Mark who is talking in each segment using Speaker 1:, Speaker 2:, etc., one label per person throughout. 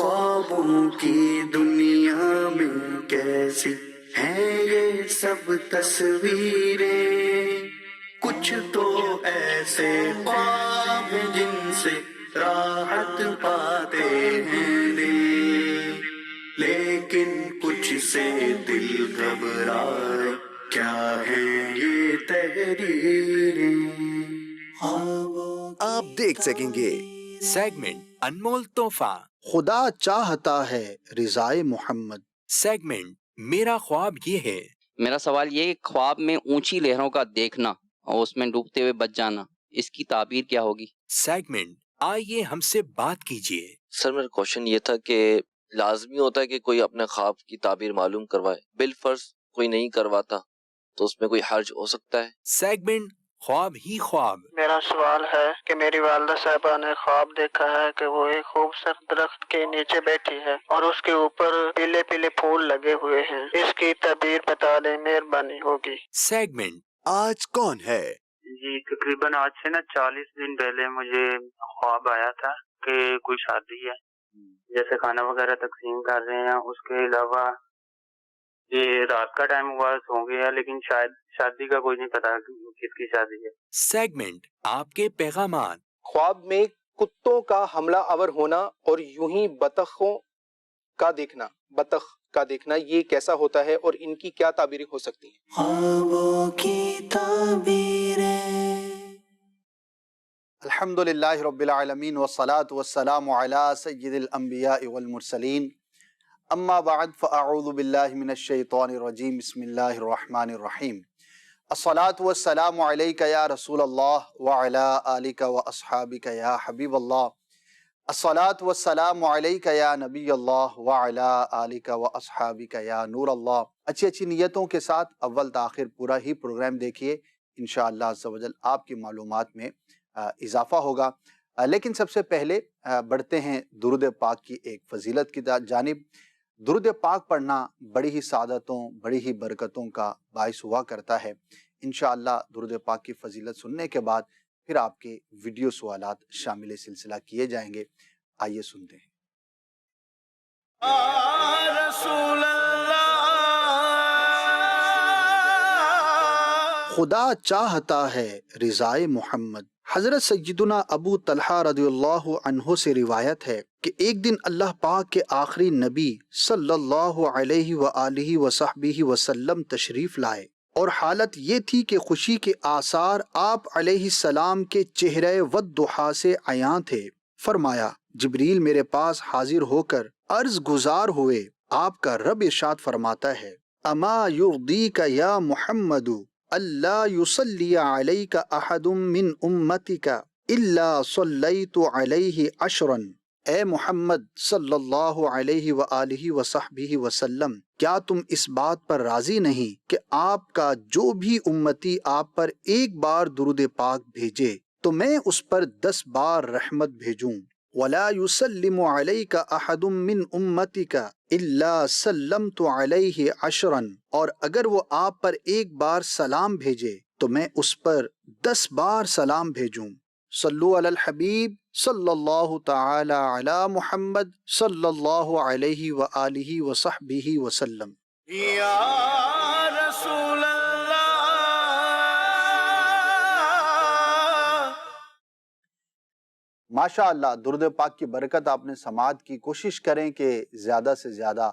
Speaker 1: خوابوں کی دنیا میں کیسی ہیں یہ سب تصویریں، کچھ تو ایسے خواب ہیں جن سے راحت پاتے ہیں دل، لیکن کچھ سے دل گھبرائے، کیا ہے یہ تحریریں۔
Speaker 2: آپ دیکھ سکیں گے
Speaker 3: سیگمنٹ انمول تحفہ،
Speaker 2: خدا چاہتا ہے رضائے محمد۔
Speaker 3: سیگمنٹ میرا خواب یہ ہے۔
Speaker 4: میرا سوال یہ ہے کہ خواب میں اونچی لہروں کا دیکھنا اور اس میں ڈوبتے ہوئے بچ جانا، اس کی تعبیر کیا ہوگی؟
Speaker 3: سیگمنٹ آئیے ہم سے بات کیجیے۔
Speaker 5: سر میرا کوشچن یہ تھا کہ لازمی ہوتا ہے کہ کوئی اپنے خواب کی تعبیر معلوم کروائے، بالفرض کوئی نہیں کرواتا تو اس میں کوئی حرج ہو سکتا ہے؟
Speaker 3: سیگمنٹ خواب ہی خواب۔
Speaker 6: میرا سوال ہے کہ میری والدہ صاحبہ نے خواب دیکھا ہے کہ وہ ایک خوبصورت درخت کے نیچے بیٹھی ہے اور اس کے اوپر پیلے پیلے پھول لگے ہوئے ہیں، اس کی تعبیر بتا دیں، مہربانی ہوگی۔
Speaker 3: سیگمنٹ
Speaker 2: آج کون ہے؟
Speaker 7: جی تقریباً آج سے 40 دن پہلے مجھے خواب آیا تھا کہ کوئی شادی ہے، جیسے کھانا وغیرہ تقسیم کر رہے ہیں، اس کے علاوہ یہ رات کا ٹائم ہوا سو گیا، لیکن شاید شادی کا کوئی نہیں پتا کس کی شادی ہے۔
Speaker 3: سیگمنٹ آپ کے پیغامات۔
Speaker 8: خواب میں کتوں کا حملہ آور ہونا اور یوں ہی بطخوں کا دیکھنا یہ کیسا ہوتا ہے اور ان کی کیا تعبیریں ہو سکتی ہیں؟
Speaker 1: خوابوں کی تعبیریں۔
Speaker 2: الحمدللہ رب العالمین والصلاة والسلام علی سید الانبیاء والمرسلین، اما بعد فاعوذ باللہ من الشیطان الرجیم، بسم اللہ الرحمن الرحیم۔ الصلاة والسلام علیک یا رسول اللہ وعلی آلک واصحابک یا حبیب اللہ، الصلاة والسلام علیک یا نبی اللہ وعلی آلک واصحابک یا نور اللہ۔ اچھی اچھی نیتوں کے ساتھ اول تاخیر پورا ہی پروگرام دیکھیے، انشاءاللہ عز و جل آپ کی معلومات میں اضافہ ہوگا۔ لیکن سب سے پہلے بڑھتے ہیں درود پاک کی ایک فضیلت کی جانب۔ درود پاک پڑھنا بڑی ہی سعادتوں، بڑی ہی برکتوں کا باعث ہوا کرتا ہے۔ انشاءاللہ درود پاک کی فضیلت سننے کے بعد پھر آپ کے ویڈیو سوالات شامل سلسلہ کیے جائیں گے۔ آئیے سنتے ہیں۔
Speaker 1: رسول اللہ،
Speaker 2: خدا چاہتا ہے رضائے محمد۔ حضرت سیدنا ابو طلحہ رضی اللہ عنہ سے روایت ہے کہ ایک دن اللہ پاک کے آخری نبی صلی اللہ علیہ وآلہ وصحبہ وسلم تشریف لائے اور حالت یہ تھی کہ خوشی کے آثار آپ علیہ السلام کے چہرے والضحیٰ سے عیاں تھے۔ فرمایا جبریل میرے پاس حاضر ہو کر عرض گزار ہوئے، آپ کا رب ارشاد فرماتا ہے اما یرضیک یا محمد اللہ یصلی علیک احد من امتک الا صلیت علیہ عشرا۔ اے محمد صلی اللہ علیہ وآلہ وصحبہ وسلم، کیا تم اس بات پر راضی نہیں کہ آپ کا جو بھی امتی آپ پر ایک بار درود پاک بھیجے تو میں اس پر 10 بار رحمت بھیجوں؟ ولا یسلم علیک احد من امتک الا سلمت علیہ عشرا، اور اگر وہ آپ پر ایک بار سلام بھیجے تو میں اس پر 10 بار سلام بھیجوں۔ صلو علی الحبیب صلی اللہ تعالی علی محمد صلی اللہ علیہ وآلہ وصحبہ وسلم۔
Speaker 1: یا رسول اللہ۔
Speaker 2: ماشاء اللہ، درود پاک کی برکت آپ نے سماعت کی۔ کوشش کریں کہ زیادہ سے زیادہ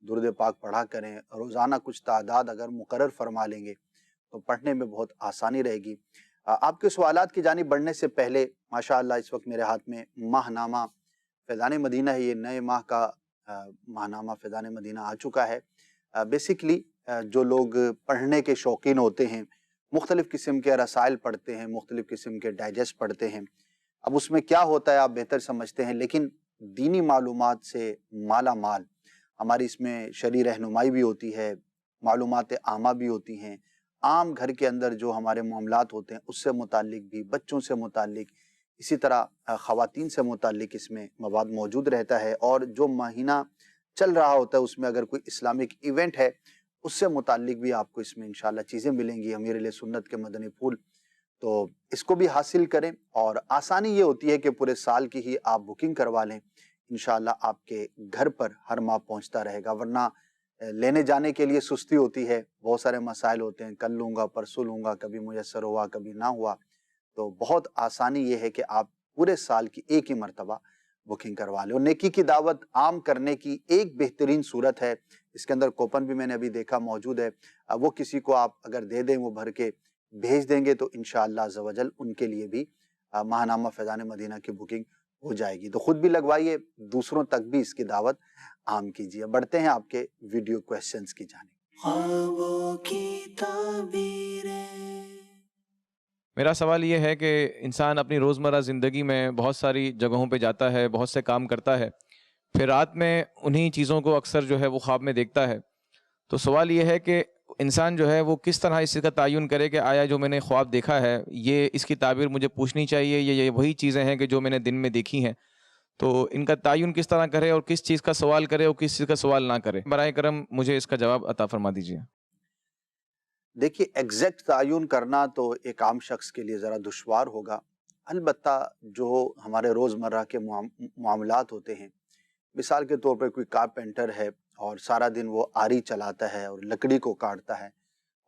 Speaker 2: درود پاک پڑھا کریں، روزانہ کچھ تعداد اگر مقرر فرما لیں گے تو پڑھنے میں بہت آسانی رہے گی۔ آپ کے سوالات کی جانب بڑھنے سے پہلے ماشاء اللہ اس وقت میرے ہاتھ میں ماہ نامہ فیضان مدینہ ہے، یہ نئے ماہ کا ماہ نامہ فیضان مدینہ آ چکا ہے۔ بیسیکلی جو لوگ پڑھنے کے شوقین ہوتے ہیں، مختلف قسم کے رسائل پڑھتے ہیں، مختلف قسم کے ڈائجسٹ پڑھتے ہیں، اب اس میں کیا ہوتا ہے آپ بہتر سمجھتے ہیں، لیکن دینی معلومات سے مالا مال ہماری اس میں شرعی رہنمائی بھی ہوتی ہے، معلومات عامہ بھی ہوتی ہیں، عام گھر کے اندر جو ہمارے معاملات ہوتے ہیں اس سے متعلق بھی، بچوں سے متعلق، اسی طرح خواتین سے متعلق اس میں مواد موجود رہتا ہے، اور جو مہینہ چل رہا ہوتا ہے اس میں اگر کوئی اسلامک ایونٹ ہے اس سے متعلق بھی آپ کو اس میں انشاءاللہ چیزیں ملیں گی۔ امیر علیہ سنت کے مدنی پھول، تو اس کو بھی حاصل کریں، اور آسانی یہ ہوتی ہے کہ پورے سال کی ہی آپ بکنگ کروا لیں۔ انشاءاللہ آپ کے گھر پر ہر ماہ پہنچتا رہے گا، ورنہ لینے جانے کے لیے سستی ہوتی ہے، بہت سارے مسائل ہوتے ہیں، کل لوں گا پرسوں لوں گا، کبھی میسر ہوا کبھی نہ ہوا، تو بہت آسانی یہ ہے کہ آپ پورے سال کی ایک ہی مرتبہ بکنگ کروا لیں۔ اور نیکی کی دعوت عام کرنے کی ایک بہترین صورت ہے، اس کے اندر کوپن بھی میں نے ابھی دیکھا موجود ہے، وہ کسی کو آپ اگر دے دیں، وہ بھر کے بھیج دیں گے تو انشاءاللہ عز و جل ان کے لیے بھی ماہنامہ فیضان مدینہ کی بکنگ ہو جائے گی۔ تو خود بھی لگوائیے، دوسروں تک بھی اس کی دعوت عام کیجیے۔ بڑھتے ہیں آپ کے ویڈیو کویسچنز کی جانب۔
Speaker 1: خوابوں کی تعبیریں۔
Speaker 9: میرا سوال یہ ہے کہ انسان اپنی روزمرہ زندگی میں بہت ساری جگہوں پہ جاتا ہے، بہت سے کام کرتا ہے، پھر رات میں انہی چیزوں کو اکثر جو ہے وہ خواب میں دیکھتا ہے۔ تو سوال یہ ہے کہ انسان جو ہے وہ کس طرح اس کا تعین کرے کہ آیا جو میں نے خواب دیکھا ہے یہ اس کی تعبیر مجھے پوچھنی چاہیے، یہ وہی چیزیں ہیں کہ جو میں نے دن میں دیکھی ہیں؟ تو ان کا تعین کس طرح کرے اور کس چیز کا سوال کرے اور کس چیز کا سوال نہ کرے؟ برائے کرم مجھے اس کا جواب عطا فرما دیجیے۔
Speaker 2: دیکھیے، ایگزیکٹ تعین کرنا تو ایک عام شخص کے لیے ذرا دشوار ہوگا، البتہ جو ہمارے روزمرہ کے معاملات ہوتے ہیں، مثال کے طور پر کوئی کارپینٹر ہے اور سارا دن وہ آری چلاتا ہے اور لکڑی کو کاٹتا ہے،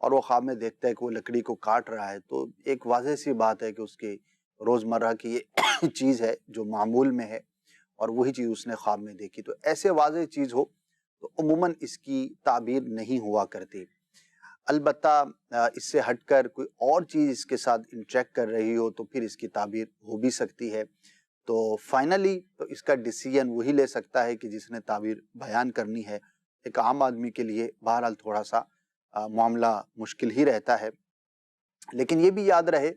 Speaker 2: اور وہ خواب میں دیکھتا ہے کہ وہ لکڑی کو کاٹ رہا ہے، تو ایک واضح سی بات ہے کہ اس کی روزمرہ کی یہ چیز ہے جو معمول میں ہے اور وہی چیز اس نے خواب میں دیکھی۔ تو ایسے واضح چیز ہو تو عموماً اس کی تعبیر نہیں ہوا کرتی، البتہ اس سے ہٹ کر کوئی اور چیز اس کے ساتھ انٹریکٹ کر رہی ہو تو پھر اس کی تعبیر ہو بھی سکتی ہے۔ تو فائنلی تو اس کا ڈیسیژن وہی لے سکتا ہے کہ جس نے تعبیر بیان کرنی ہے۔ ایک عام آدمی کے لیے بہرحال تھوڑا سا معاملہ مشکل ہی رہتا ہے، لیکن یہ بھی یاد رہے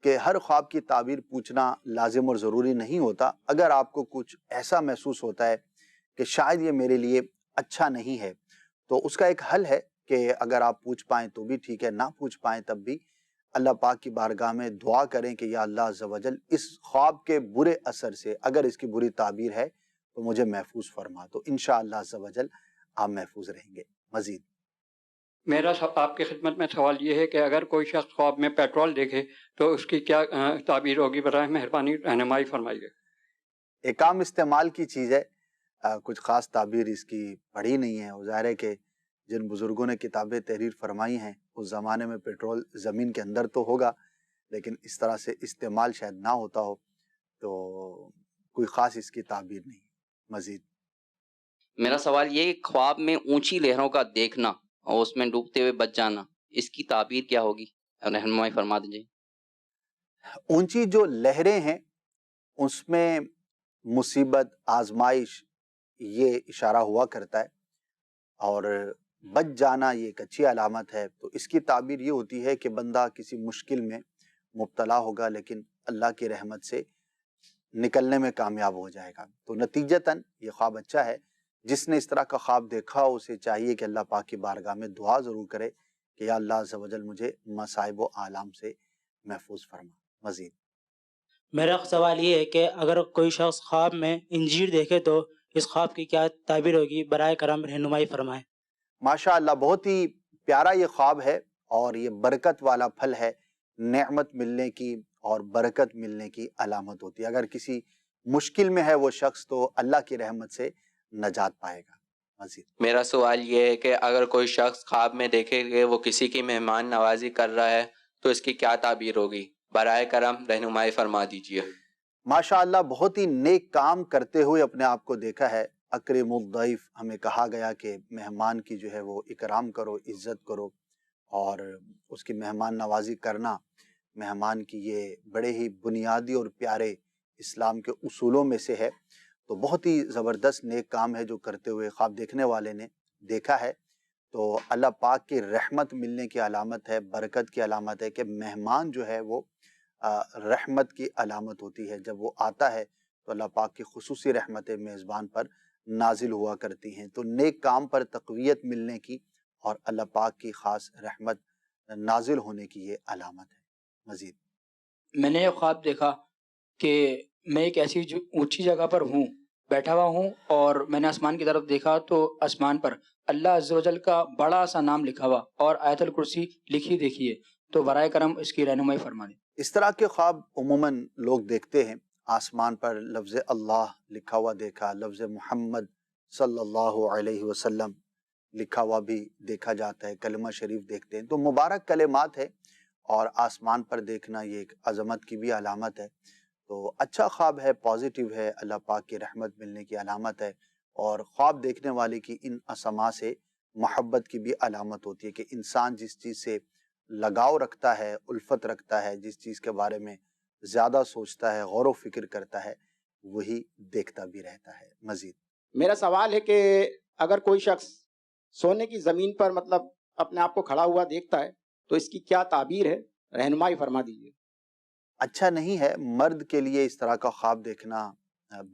Speaker 2: کہ ہر خواب کی تعبیر پوچھنا لازم اور ضروری نہیں ہوتا۔ اگر آپ کو کچھ ایسا محسوس ہوتا ہے کہ شاید یہ میرے لیے اچھا نہیں ہے تو اس کا ایک حل ہے کہ اگر آپ پوچھ پائیں تو بھی ٹھیک ہے، نہ پوچھ پائیں تب بھی اللہ پاک کی بارگاہ میں دعا کریں کہ یا اللہ عز و جل اس خواب کے برے اثر سے اگر اس کی بری تعبیر ہے تو مجھے محفوظ فرما، تو انشاءاللہ عز و جل آپ محفوظ رہیں گے۔ مزید
Speaker 10: میرا آپ کی خدمت میں سوال یہ ہے کہ اگر کوئی شخص خواب میں پیٹرول دیکھے تو اس کی کیا تعبیر ہوگی؟ براہ مہربانی رہنمائی فرمائیے۔
Speaker 2: ایک عام استعمال کی چیز ہے، کچھ خاص تعبیر اس کی پڑھی نہیں ہے، اور ظاہر ہے کہ جن بزرگوں نے کتابیں تحریر فرمائی ہیں اس زمانے میں پیٹرول زمین کے اندر تو ہوگا لیکن اس طرح سے استعمال شاید نہ ہوتا ہو، تو کوئی خاص اس کی تعبیر نہیں۔ مزید
Speaker 4: میرا سوال یہ ہے کہ خواب میں اونچی لہروں کا دیکھنا اور اس میں ڈوبتے ہوئے بچ جانا، اس کی تعبیر کیا ہوگی؟ رہنمائی فرما دیجیے۔
Speaker 2: اونچی جو لہریں ہیں اس میں مصیبت، آزمائش یہ اشارہ ہوا کرتا ہے، اور بچ جانا یہ ایک اچھی علامت ہے۔ تو اس کی تعبیر یہ ہوتی ہے کہ بندہ کسی مشکل میں مبتلا ہوگا لیکن اللہ کی رحمت سے نکلنے میں کامیاب ہو جائے گا۔ تو نتیجتاً یہ خواب اچھا ہے۔ جس نے اس طرح کا خواب دیکھا اسے چاہیے کہ اللہ پاک کی بارگاہ میں دعا ضرور کرے کہ یا اللہ عز و جل مجھے مصائب و آلام سے محفوظ فرما۔ مزید
Speaker 11: میرا سوال یہ ہے کہ اگر کوئی شخص خواب میں انجیر دیکھے تو اس خواب کی کیا تعبیر ہوگی؟ برائے کرم رہنمائی فرمائیں۔
Speaker 2: ماشاء اللہ، بہت ہی پیارا یہ خواب ہے اور یہ برکت والا پھل ہے، نعمت ملنے کی اور برکت ملنے کی علامت ہوتی ہے۔ اگر کسی مشکل میں ہے وہ شخص تو اللہ کی رحمت سے نجات پائے گا۔ مزید
Speaker 12: میرا سوال یہ ہے کہ اگر کوئی شخص خواب میں دیکھے کہ وہ کسی کی مہمان نوازی کر رہا ہے تو اس کی کیا تعبیر ہوگی؟ برائے کرم رہنمائی فرما دیجیے۔
Speaker 2: ماشاء اللہ، بہت ہی نیک کام کرتے ہوئے اپنے آپ کو دیکھا ہے۔ اکرم الضیف، ہمیں کہا گیا کہ مہمان کی جو ہے وہ اکرام کرو، عزت کرو، اور اس کی مہمان نوازی کرنا مہمان کی یہ بڑے ہی بنیادی اور پیارے اسلام کے اصولوں میں سے ہے۔ تو بہت ہی زبردست نیک کام ہے جو کرتے ہوئے خواب دیکھنے والے نے دیکھا ہے۔ تو اللہ پاک کی رحمت ملنے کی علامت ہے، برکت کی علامت ہے کہ مہمان جو ہے وہ رحمت کی علامت ہوتی ہے۔ جب وہ آتا ہے تو اللہ پاک کی خصوصی رحمتیں میزبان پر نازل ہوا کرتی ہیں۔ تو نیک کام پر تقویت ملنے کی اور اللہ پاک کی خاص رحمت نازل ہونے کی یہ علامت ہے۔ مزید
Speaker 10: میں نے یہ خواب دیکھا کہ میں ایک ایسی اونچی جگہ پر ہوں، بیٹھا ہوا ہوں، اور میں نے آسمان کی طرف دیکھا تو آسمان پر اللہ عز و جل کا بڑا سا نام لکھا ہوا اور آیت الکرسی لکھی دیکھی ہے۔ تو برائے کرم اس کی رہنمائی فرما دیں۔
Speaker 2: اس طرح کے خواب عموماً لوگ دیکھتے ہیں، آسمان پر لفظ اللہ لکھا ہوا دیکھا، لفظ محمد صلی اللہ علیہ وسلم لکھا ہوا بھی دیکھا جاتا ہے، کلمہ شریف دیکھتے ہیں، تو مبارک کلمات ہے، اور آسمان پر دیکھنا یہ ایک عظمت کی بھی علامت ہے. تو اچھا خواب ہے، پازیٹیو ہے، اللہ پاک کی رحمت ملنے کی علامت ہے، اور خواب دیکھنے والے کی ان اسما سے محبت کی بھی علامت ہوتی ہے کہ انسان جس چیز سے لگاؤ رکھتا ہے، الفت رکھتا ہے، جس چیز کے بارے میں زیادہ سوچتا ہے، غور و فکر کرتا ہے، وہی دیکھتا بھی رہتا ہے. مزید
Speaker 13: میرا سوال ہے کہ اگر کوئی شخص سونے کی زمین پر مطلب اپنے آپ کو کھڑا ہوا دیکھتا ہے تو اس کی کیا تعبیر ہے، رہنمائی فرما دیجیے.
Speaker 2: اچھا نہیں ہے، مرد کے لیے اس طرح کا خواب دیکھنا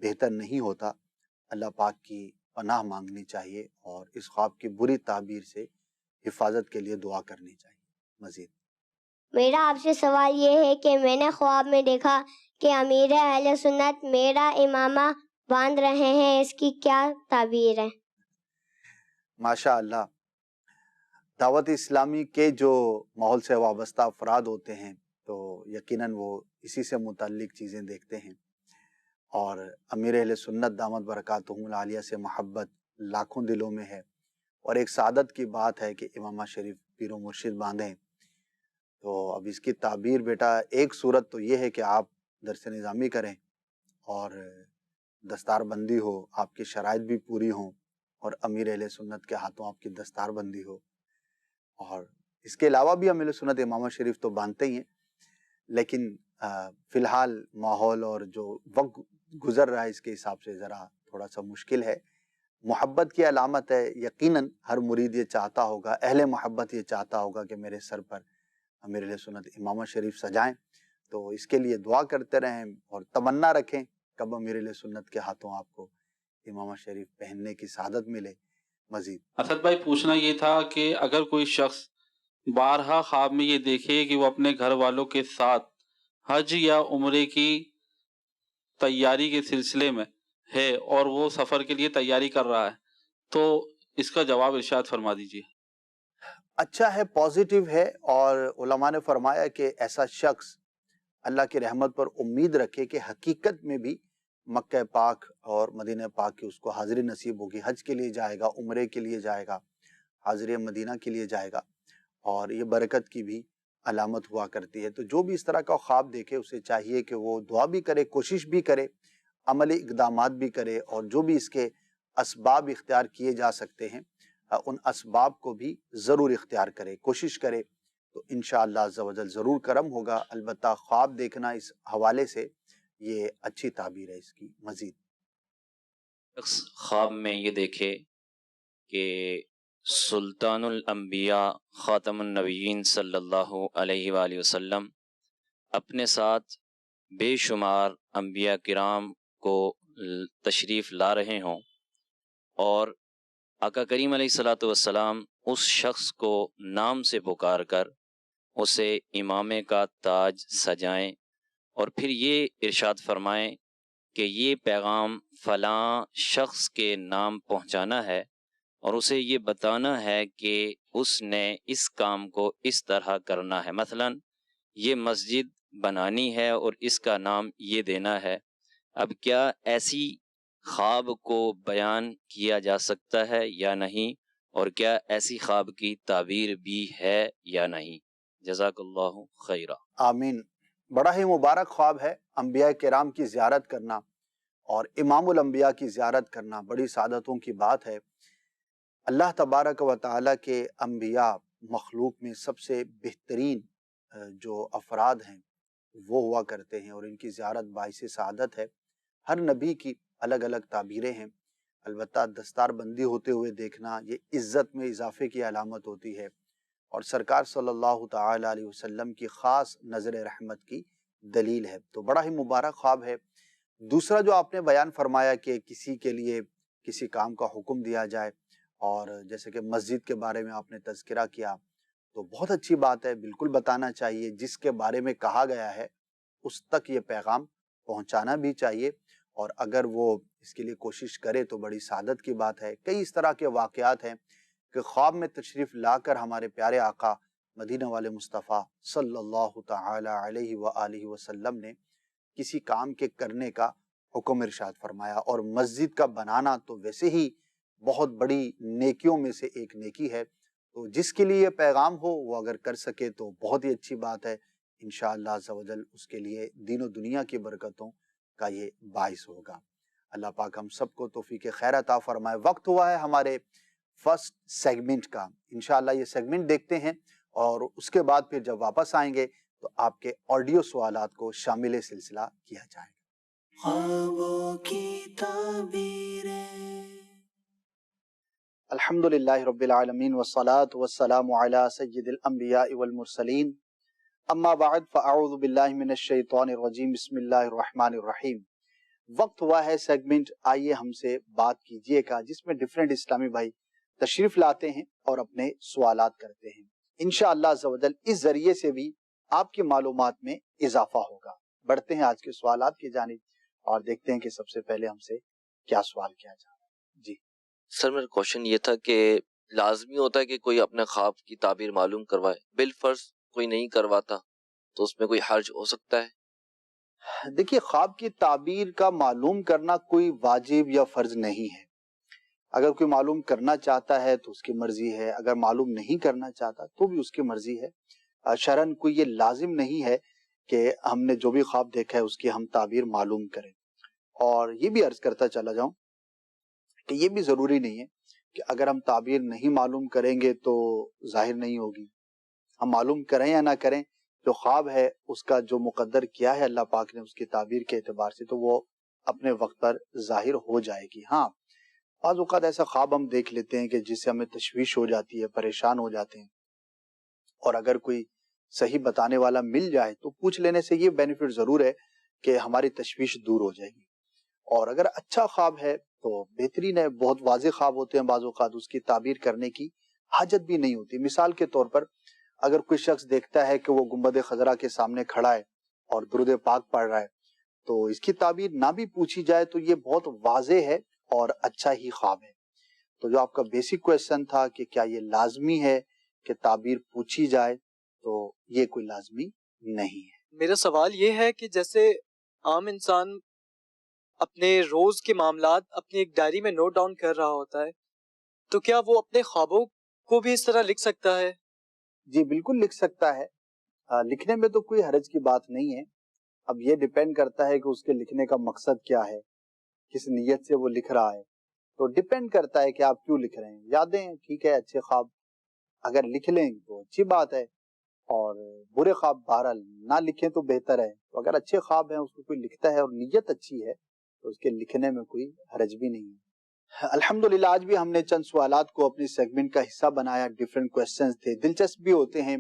Speaker 2: بہتر نہیں ہوتا. اللہ پاک کی پناہ مانگنی چاہیے اور اس خواب کی بری تعبیر سے حفاظت کے لیے دعا کرنی چاہیے. مزید
Speaker 14: میرا آپ سے سوال یہ ہے کہ میں نے خواب میں دیکھا کہ امیر اہل سنت میرا امامہ باندھ رہے ہیں، اس کی کیا تعبیر ہے؟
Speaker 2: ماشاء اللہ، دعوت اسلامی کے جو ماحول سے وابستہ افراد ہوتے ہیں تو یقیناً وہ اسی سے متعلق چیزیں دیکھتے ہیں، اور امیر اہل سنت دامت برکاتہم العالیہ سے محبت لاکھوں دلوں میں ہے، اور ایک سعادت کی بات ہے کہ امامہ شریف پیر و مرشد باندھیں. تو اب اس کی تعبیر بیٹا ایک صورت تو یہ ہے کہ آپ درس نظامی کریں اور دستار بندی ہو، آپ کی شرائط بھی پوری ہوں، اور امیر اہل سنت کے ہاتھوں آپ کی دستار بندی ہو. اور اس کے علاوہ بھی امیر سنت امامہ شریف تو باندھتے ہی ہیں، لیکن فی الحال ماحول اور جو وقت گزر رہا ہے اس کے حساب سے ذرا تھوڑا سا مشکل ہے. محبت کی علامت ہے، یقیناً ہر مرید یہ چاہتا ہوگا، اہل محبت یہ چاہتا ہوگا کہ میرے سر پر امیر اہل سنت امامہ شریف سجائیں. تو اس کے لیے دعا کرتے رہیں اور تمنا رکھیں کب امیر اہل سنت کے ہاتھوں آپ کو امامہ شریف پہننے کی سعادت ملے. مزید
Speaker 15: اسد بھائی پوچھنا یہ تھا کہ اگر کوئی شخص بارہا خواب میں یہ دیکھے کہ وہ اپنے گھر والوں کے ساتھ حج یا عمرے کی تیاری کے سلسلے میں ہے اور وہ سفر کے لیے تیاری کر رہا ہے تو اس کا جواب ارشاد فرما دیجیے.
Speaker 2: اچھا ہے، پازیٹیو ہے، اور علماء نے فرمایا کہ ایسا شخص اللہ کی رحمت پر امید رکھے کہ حقیقت میں بھی مکہ پاک اور مدینہ پاک کی اس کو حاضری نصیب ہوگی. حج کے لیے جائے گا، عمرے کے لیے جائے گا، حاضری مدینہ کے لیے جائے گا، اور یہ برکت کی بھی علامت ہوا کرتی ہے. تو جو بھی اس طرح کا خواب دیکھے اسے چاہیے کہ وہ دعا بھی کرے، کوشش بھی کرے، عملی اقدامات بھی کرے، اور جو بھی اس کے اسباب اختیار کیے جا سکتے ہیں ان اسباب کو بھی ضرور اختیار کرے، کوشش کرے، تو انشاءاللہ عز و جل ضرور کرم ہوگا. البتہ خواب دیکھنا اس حوالے سے یہ اچھی تعبیر ہے اس کی. مزید
Speaker 16: شخص خواب میں یہ دیکھے کہ سلطان الانبیاء خاتم النبیین صلی اللہ علیہ وآلہ وسلم اپنے ساتھ بے شمار انبیاء کرام کو تشریف لا رہے ہوں، اور آقا کریم علیہ الصلوۃ والسلام اس شخص کو نام سے پکار کر اسے امامے کا تاج سجائیں، اور پھر یہ ارشاد فرمائیں کہ یہ پیغام فلاں شخص کے نام پہنچانا ہے، اور اسے یہ بتانا ہے کہ اس نے اس کام کو اس طرح کرنا ہے. مثلا یہ مسجد بنانی ہے اور اس کا نام یہ دینا ہے. اب کیا ایسی خواب کو بیان کیا جا سکتا ہے یا نہیں، اور کیا ایسی خواب کی تعبیر بھی ہے یا نہیں؟ جزاک اللہ خیرہ.
Speaker 2: آمین. بڑا ہی مبارک خواب ہے، انبیاء کرام کی زیارت کرنا اور امام الانبیاء کی زیارت کرنا بڑی سعادتوں کی بات ہے. اللہ تبارک و تعالیٰ کے انبیاء مخلوق میں سب سے بہترین جو افراد ہیں وہ ہوا کرتے ہیں، اور ان کی زیارت باعث سعادت ہے. ہر نبی کی الگ الگ تعبیریں ہیں، البتہ دستار بندی ہوتے ہوئے دیکھنا یہ عزت میں اضافے کی علامت ہوتی ہے، اور سرکار صلی اللہ تعالی علیہ وسلم کی خاص نظر رحمت کی دلیل ہے. تو بڑا ہی مبارک خواب ہے. دوسرا جو آپ نے بیان فرمایا کہ کسی کے لیے کسی کام کا حکم دیا جائے، اور جیسے کہ مسجد کے بارے میں آپ نے تذکرہ کیا، تو بہت اچھی بات ہے، بالکل بتانا چاہیے. جس کے بارے میں کہا گیا ہے اس تک یہ پیغام پہنچانا بھی چاہیے، اور اگر وہ اس کے لیے کوشش کرے تو بڑی سعادت کی بات ہے. کئی اس طرح کے واقعات ہیں کہ خواب میں تشریف لا کر ہمارے پیارے آقا مدینہ والے مصطفیٰ صلی اللہ تعالی علیہ وآلہ وسلم نے کسی کام کے کرنے کا حکم ارشاد فرمایا، اور مسجد کا بنانا تو ویسے ہی بہت بڑی نیکیوں میں سے ایک نیکی ہے، تو جس کے لیے یہ پیغام ہو وہ اگر کر سکے تو بہت ہی اچھی بات ہے، انشاءاللہ عز و جل اس کے لیے دین و دنیا کی برکتوں کا یہ باعث ہوگا۔ اللہ پاک ہم سب کو توفیق خیر عطا فرمائے۔ وقت ہوا ہے ہمارے فرسٹ سیگمنٹ کا، انشاءاللہ یہ سیگمنٹ دیکھتے ہیں اور اس کے بعد پھر جب واپس آئیں گے تو آپ کے آڈیو سوالات کو شامل سلسلہ کیا جائے گا۔
Speaker 1: خوابوں کی تعبیریں۔
Speaker 2: الحمدللہ رب العالمین والصلاة والسلام علی سید الانبیاء والمرسلین، اما بعد فاعوذ باللہ من الشیطان الرجیم، بسم اللہ الرحمن الرحیم۔ وقت ہوا ہے سیگمنٹ آئیے ہم سے بات کیجئے کا، جس میں ڈیفرنٹ اسلامی بھائی تشریف لاتے ہیں اور اپنے سوالات کرتے ہیں۔ انشاءاللہ عز و جل اس ذریعے سے بھی آپ کی معلومات میں اضافہ ہوگا۔ بڑھتے ہیں آج کے سوالات کی جانب اور دیکھتے ہیں کہ سب سے پہلے ہم سے کیا سوال کیا جا رہا ہے۔ جی
Speaker 5: سر، میرا کوشچن یہ تھا کہ لازمی ہوتا ہے کہ کوئی اپنے خواب کی تعبیر معلوم کروائے، بالفرض کوئی نہیں کرواتا تو اس میں کوئی حرج ہو سکتا ہے؟
Speaker 2: دیکھیے، خواب کی تعبیر کا معلوم کرنا کوئی واجب یا فرض نہیں ہے۔ اگر کوئی معلوم کرنا چاہتا ہے تو اس کی مرضی ہے، اگر معلوم نہیں کرنا چاہتا تو بھی اس کی مرضی ہے۔ شرعاً کوئی یہ لازم نہیں ہے کہ ہم نے جو بھی خواب دیکھا ہے اس کی ہم تعبیر معلوم کریں۔ اور یہ بھی عرض کرتا چلا جاؤں کہ یہ بھی ضروری نہیں ہے کہ اگر ہم تعبیر نہیں معلوم کریں گے تو ظاہر نہیں ہوگی۔ ہم معلوم کریں یا نہ کریں، جو خواب ہے اس کا جو مقدر کیا ہے اللہ پاک نے اس کی تعبیر کے اعتبار سے، تو وہ اپنے وقت پر ظاہر ہو جائے گی۔ ہاں، بعض اوقات ایسا خواب ہم دیکھ لیتے ہیں کہ جس سے ہمیں تشویش ہو جاتی ہے، پریشان ہو جاتے ہیں، اور اگر کوئی صحیح بتانے والا مل جائے تو پوچھ لینے سے یہ بینیفٹ ضرور ہے کہ ہماری تشویش دور ہو جائے گی۔ اور اگر اچھا خواب ہے تو بہترین ہے، بہت واضح خواب ہوتے ہیں، بعض اوقات اس کی تعبیر کرنے کی حاجت بھی نہیں ہوتی۔ مثال کے طور پر اگر کوئی شخص دیکھتا ہے کہ وہ گنبد خضرا کے سامنے کھڑا ہے اور درود پاک پڑھ رہا ہے، تو اس کی تعبیر نہ بھی پوچھی جائے تو یہ بہت واضح ہے اور اچھا ہی خواب ہے۔ تو جو آپ کا بیسک کویسچن تھا کہ کیا یہ لازمی ہے کہ تعبیر پوچھی جائے، تو یہ کوئی لازمی نہیں ہے۔
Speaker 17: میرا سوال یہ ہے کہ جیسے عام انسان اپنے روز کے معاملات اپنی ایک ڈائری میں نوٹ ڈاؤن کر رہا ہوتا ہے، تو کیا وہ اپنے خوابوں کو بھی اس طرح لکھ سکتا ہے؟
Speaker 2: جی بالکل لکھ سکتا ہے، لکھنے میں تو کوئی حرج کی بات نہیں ہے۔ اب یہ ڈیپینڈ کرتا ہے کہ اس کے لکھنے کا مقصد کیا ہے، کس نیت سے وہ لکھ رہا ہے، تو ڈیپینڈ کرتا ہے کہ آپ کیوں لکھ رہے ہیں۔ یادیں ٹھیک ہے، اچھے خواب اگر لکھ لیں تو اچھی بات ہے، اور برے خواب بہرحال نہ لکھیں تو بہتر ہے۔ تو اگر اچھے خواب ہیں، اس کو کوئی لکھتا ہے اور نیت اچھی ہے تو اس کے لکھنے میں کوئی حرج بھی نہیں ہے۔ الحمدللہ آج بھی ہم نے چند سوالات کو اپنی سیگمنٹ کا حصہ بنایا، ڈیفرنٹ کویسچنز تھے، دلچسپ بھی ہوتے ہیں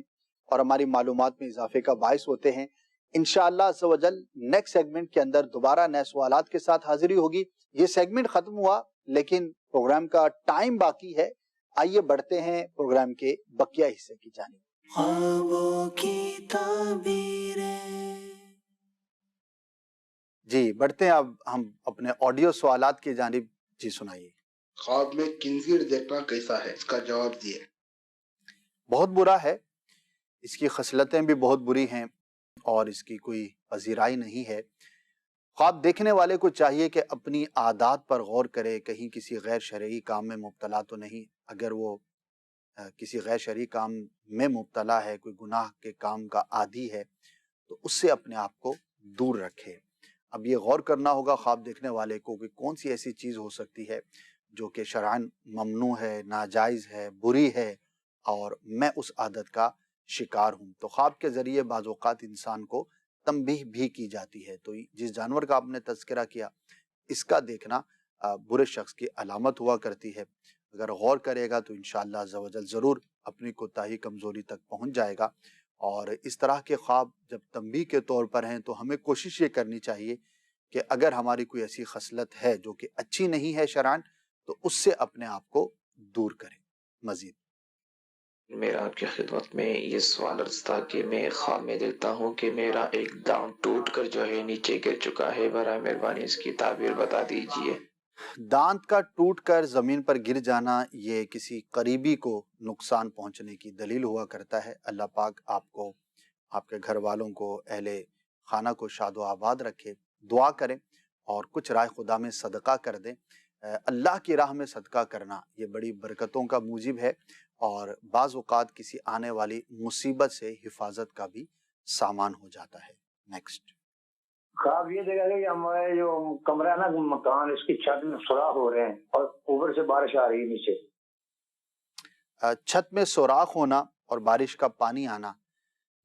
Speaker 2: اور ہماری معلومات میں اضافے کا باعث ہوتے ہیں۔ انشاءاللہ عز و جل نیکسٹ سیگمنٹ کے اندر دوبارہ نئے سوالات کے ساتھ حاضری ہوگی۔ یہ سیگمنٹ ختم ہوا لیکن پروگرام کا ٹائم باقی ہے، آئیے بڑھتے ہیں پروگرام کے بقیہ حصے کی جانب۔
Speaker 1: خوابوں کی تعبیریں۔
Speaker 2: جی بڑھتے ہیں اب ہم اپنے آڈیو سوالات کی جانب۔ جی سنائیے۔
Speaker 18: خواب میں خنزیر دیکھنا کیسا ہے، اس کا جواب دیے۔
Speaker 2: بہت برا ہے، اس کی خصلتیں بھی بہت بری ہیں اور اس کی کوئی پذیرائی نہیں ہے۔ خواب دیکھنے والے کو چاہیے کہ اپنی عادات پر غور کرے، کہیں کسی غیر شرعی کام میں مبتلا تو نہیں۔ اگر وہ کسی غیر شرعی کام میں مبتلا ہے، کوئی گناہ کے کام کا عادی ہے، تو اس سے اپنے آپ کو دور رکھے۔ اب یہ غور کرنا ہوگا خواب دیکھنے والے کو کہ کون سی ایسی چیز ہو سکتی ہے جو کہ شرعاً ممنوع ہے، ناجائز ہے، بری ہے، اور میں اس عادت کا شکار ہوں۔ تو خواب کے ذریعے بعض اوقات انسان کو تنبیہ بھی کی جاتی ہے۔ تو جس جانور کا آپ نے تذکرہ کیا، اس کا دیکھنا برے شخص کی علامت ہوا کرتی ہے۔ اگر غور کرے گا تو انشاءاللہ عز و جل ضرور اپنی کوتاہی کمزوری تک پہنچ جائے گا۔ اور اس طرح کے خواب جب تنبیہ کے طور پر ہیں تو ہمیں کوشش یہ کرنی چاہیے کہ اگر ہماری کوئی ایسی خصلت ہے جو کہ اچھی نہیں ہے شرعاً، تو اس سے اپنے آپ کو دور کریں۔ مزید
Speaker 19: میرا آپ کی خدمت میں یہ سوال عرض تھا کہ میں خواب میں دیکھتا ہوں کہ میرا ایک دانت ٹوٹ کر جو ہے نیچے گر چکا ہے، برائے مہربانی اس کی تعبیر بتا دیجئے۔
Speaker 2: دانت کا ٹوٹ کر زمین پر گر جانا یہ کسی قریبی کو نقصان پہنچنے کی دلیل ہوا کرتا ہے۔ اللہ پاک آپ کو، آپ کے گھر والوں کو، اہل خانہ کو شاد و آباد رکھے. دعا کریں اور کچھ رائے خدا میں صدقہ کر دیں. اللہ کی راہ میں صدقہ کرنا یہ بڑی برکتوں کا موجب ہے اور بعض اوقات کسی آنے والی مصیبت سے حفاظت کا بھی سامان ہو جاتا ہے. نیکسٹ.
Speaker 20: خواب یہ دیکھا کہ ہمارے جو کمرہ ہے نا مکان، اس کی چھت میں سوراخ ہو رہے ہیں اور اوپر سے بارش آ رہی ہے نیچے.
Speaker 2: چھت میں سوراخ ہونا اور بارش کا پانی آنا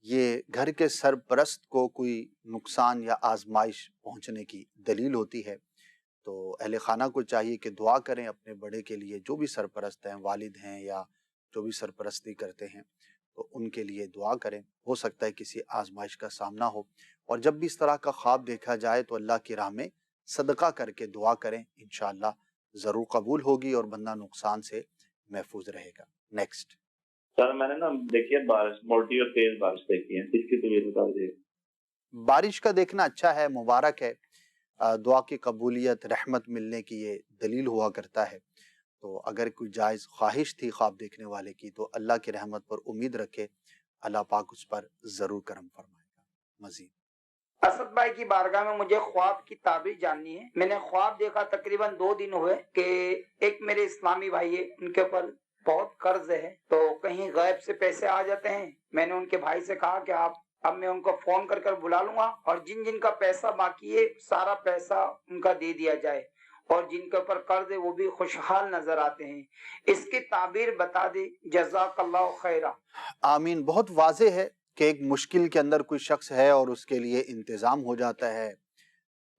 Speaker 2: یہ گھر کے سرپرست کو کوئی نقصان یا آزمائش پہنچنے کی دلیل ہوتی ہے. تو اہل خانہ کو چاہیے کہ دعا کریں اپنے بڑے کے لیے، جو بھی سرپرست ہیں، والد ہیں یا جو بھی سرپرستی کرتے ہیں، تو ان کے لیے دعا کریں. ہو سکتا ہے کسی آزمائش کا سامنا ہو، اور جب بھی اس طرح کا خواب دیکھا جائے تو اللہ کی راہ میں صدقہ کر کے دعا کریں. انشاءاللہ ضرور قبول ہوگی اور بندہ نقصان سے محفوظ رہے گا. نیکسٹ.
Speaker 21: سر میں نے نا دیکھی ہے بارش، موٹی اور تیز بارش دیکھی ہے، اس کی تو یہ بتا دیجیے.
Speaker 2: بارش کا دیکھنا اچھا ہے، مبارک ہے. دعا کی قبولیت، رحمت ملنے کی یہ دلیل ہوا کرتا ہے. تو اگر کوئی جائز خواہش تھی خواب دیکھنے والے کی تو اللہ کی رحمت پر امید رکھے، اللہ پاک اس پر ضرور کرم فرمائے گا. مزید.
Speaker 22: اسد بھائی کی بارگاہ میں مجھے خواب کی تعبیر جاننی ہے. میں نے خواب دیکھا تقریباً 2 دن ہوئے کہ ایک میرے اسلامی بھائی ہے، ان کے اوپر بہت قرض ہے، تو کہیں غیب سے پیسے آ جاتے ہیں. میں نے ان کے بھائی سے کہا کہ اب میں ان کو فون کر بلا لوں گا اور جن جن کا پیسہ باقی ہے سارا پیسہ ان کا دے دیا جائے، اور جن کے اوپر قرض ہے وہ بھی خوشحال نظر آتے ہیں. اس کی تعبیر بتا دے، جزاک اللہ خیرہ.
Speaker 2: آمین. بہت واضح ہے کہ ایک مشکل کے اندر کوئی شخص ہے اور اس کے لیے انتظام ہو جاتا ہے.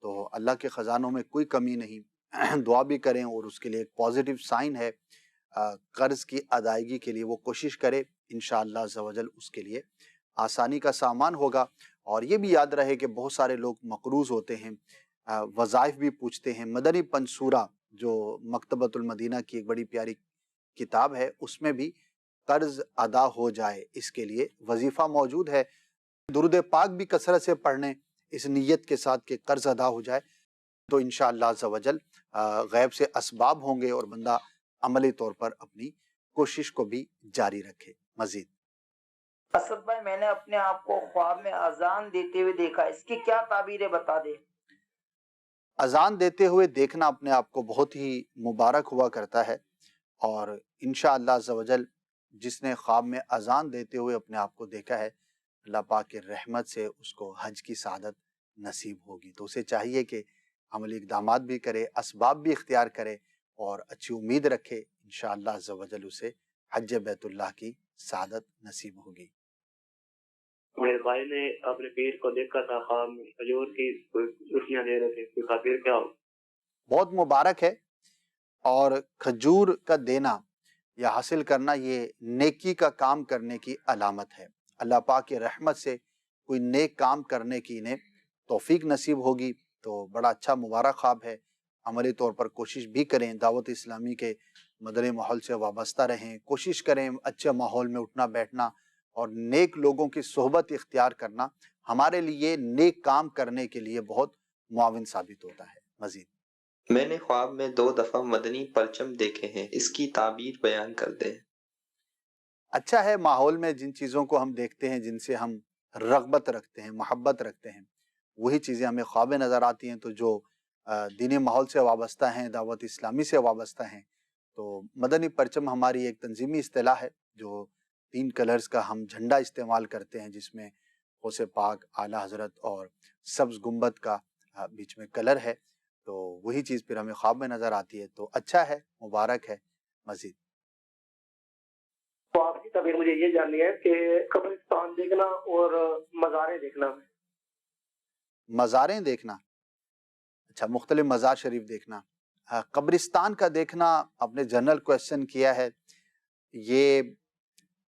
Speaker 2: تو اللہ کے خزانوں میں کوئی کمی نہیں. دعا بھی کریں اور اس کے لیے ایک پازیٹیو سائن ہے. قرض کی ادائیگی کے لیے وہ کوشش کرے، انشاءاللہ عزوجل اس کے لیے آسانی کا سامان ہوگا. اور یہ بھی یاد رہے کہ بہت سارے لوگ مقروض ہوتے ہیں، وظائف بھی پوچھتے ہیں. مدنی پنصورہ جو مکتبۃ المدینہ کی ایک بڑی پیاری کتاب ہے، اس میں بھی قرض ادا ہو جائے اس کے لیے وظیفہ موجود ہے. درود پاک بھی کثرت سے پڑھنے اس نیت کے ساتھ کہ قرض ادا ہو جائے، تو انشاءاللہ عزوجل غیب سے اسباب ہوں گے اور بندہ عملی طور پر اپنی کوشش کو بھی جاری رکھے. مزید.
Speaker 22: اسد بھائی میں نے اپنے آپ کو خواب میں اذان دیتے ہوئے دیکھا، اس کی کیا تعبیر ہے بتا دے.
Speaker 2: اذان دیتے ہوئے دیکھنا اپنے آپ کو بہت ہی مبارک ہوا کرتا ہے، اور انشاءاللہ عزوجل جس نے خواب میں اذان دیتے ہوئے اپنے آپ کو دیکھا ہے، اللہ پاک کی رحمت سے اس کو حج کی سعادت نصیب ہوگی. تو اسے چاہیے کہ عملی اقدامات بھی کرے، اسباب بھی اختیار کرے اور اچھی امید رکھے. انشاءاللہ عزوجل اسے حج بیت اللہ کی سعادت نصیب ہوگی.
Speaker 21: میرے بھائی نے اپنے پیر کو دیکھا تھا خواب میں، کھجور کی روٹیاں دے رہے تھے، خاطر کیا ہو؟
Speaker 2: بہت مبارک ہے، اور کھجور کا دینا یا حاصل کرنا یہ نیکی کا کام کرنے کی علامت ہے. اللہ پاک کی رحمت سے کوئی نیک کام کرنے کی انہیں توفیق نصیب ہوگی. تو بڑا اچھا مبارک خواب ہے. عملی طور پر کوشش بھی کریں، دعوت اسلامی کے مدنی ماحول سے وابستہ رہیں، کوشش کریں اچھے ماحول میں اٹھنا بیٹھنا اور نیک لوگوں کی صحبت اختیار کرنا ہمارے لیے نیک کام کرنے کے لیے بہت معاون ثابت ہوتا ہے. مزید.
Speaker 23: میں نے خواب میں 2 دفعہ مدنی پرچم دیکھے ہیں، اس کی تعبیر بیان کر دیں.
Speaker 2: اچھا ہے، ماحول میں جن چیزوں کو ہم دیکھتے ہیں، جن سے ہم رغبت رکھتے ہیں، محبت رکھتے ہیں، وہی چیزیں ہمیں خواب میں نظر آتی ہیں. تو جو دینی ماحول سے وابستہ ہیں، دعوت اسلامی سے وابستہ ہیں، تو مدنی پرچم ہماری ایک تنظیمی اصطلاح ہے جو 3 کلرز کا ہم جھنڈا استعمال کرتے ہیں، جس میں غوث پاک، اعلیٰ حضرت اور سبز گنبد کا بیچ میں کلر ہے. تو وہی چیز پھر ہمیں خواب میں نظر آتی ہے. تو اچھا ہے، مبارک ہے. مزید.
Speaker 20: تو آپ کی تعبیر مجھے یہ جاننی ہے کہ قبرستان دیکھنا اور مزاریں دیکھنا.
Speaker 2: مزاریں دیکھنا، اچھا، مختلف مزار شریف دیکھنا. قبرستان کا دیکھنا آپ نے جنرل کویسچن کیا ہے. یہ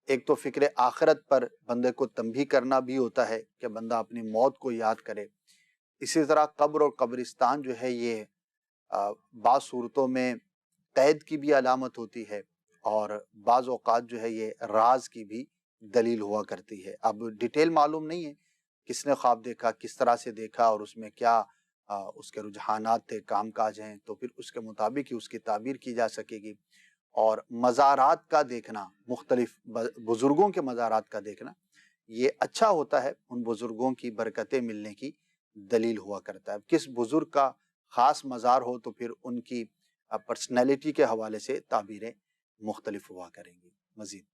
Speaker 2: ایک تو فکر آخرت پر بندے کو تنبیہ کرنا بھی ہوتا ہے کہ بندہ اپنی موت کو یاد کرے. اسی طرح قبر اور قبرستان جو ہے یہ بعض صورتوں میں قید کی بھی علامت ہوتی ہے، اور بعض اوقات جو ہے یہ راز کی بھی دلیل ہوا کرتی ہے. اب ڈیٹیل معلوم نہیں ہے کس نے خواب دیکھا، کس طرح سے دیکھا، اور اس میں کیا اس کے رجحانات تھے، کام کاج ہیں، تو پھر اس کے مطابق ہی اس کی تعبیر کی جا سکے گی. اور مزارات کا دیکھنا، مختلف بزرگوں کے مزارات کا دیکھنا، یہ اچھا ہوتا ہے، ان بزرگوں کی برکتیں ملنے کی دلیل ہوا کرتا ہے۔ کس بزرگ کا خاص مزار ہو تو پھر ان کی پرسنالٹی کے حوالے سے تعبیریں مختلف ہوا کریں گی۔ مزید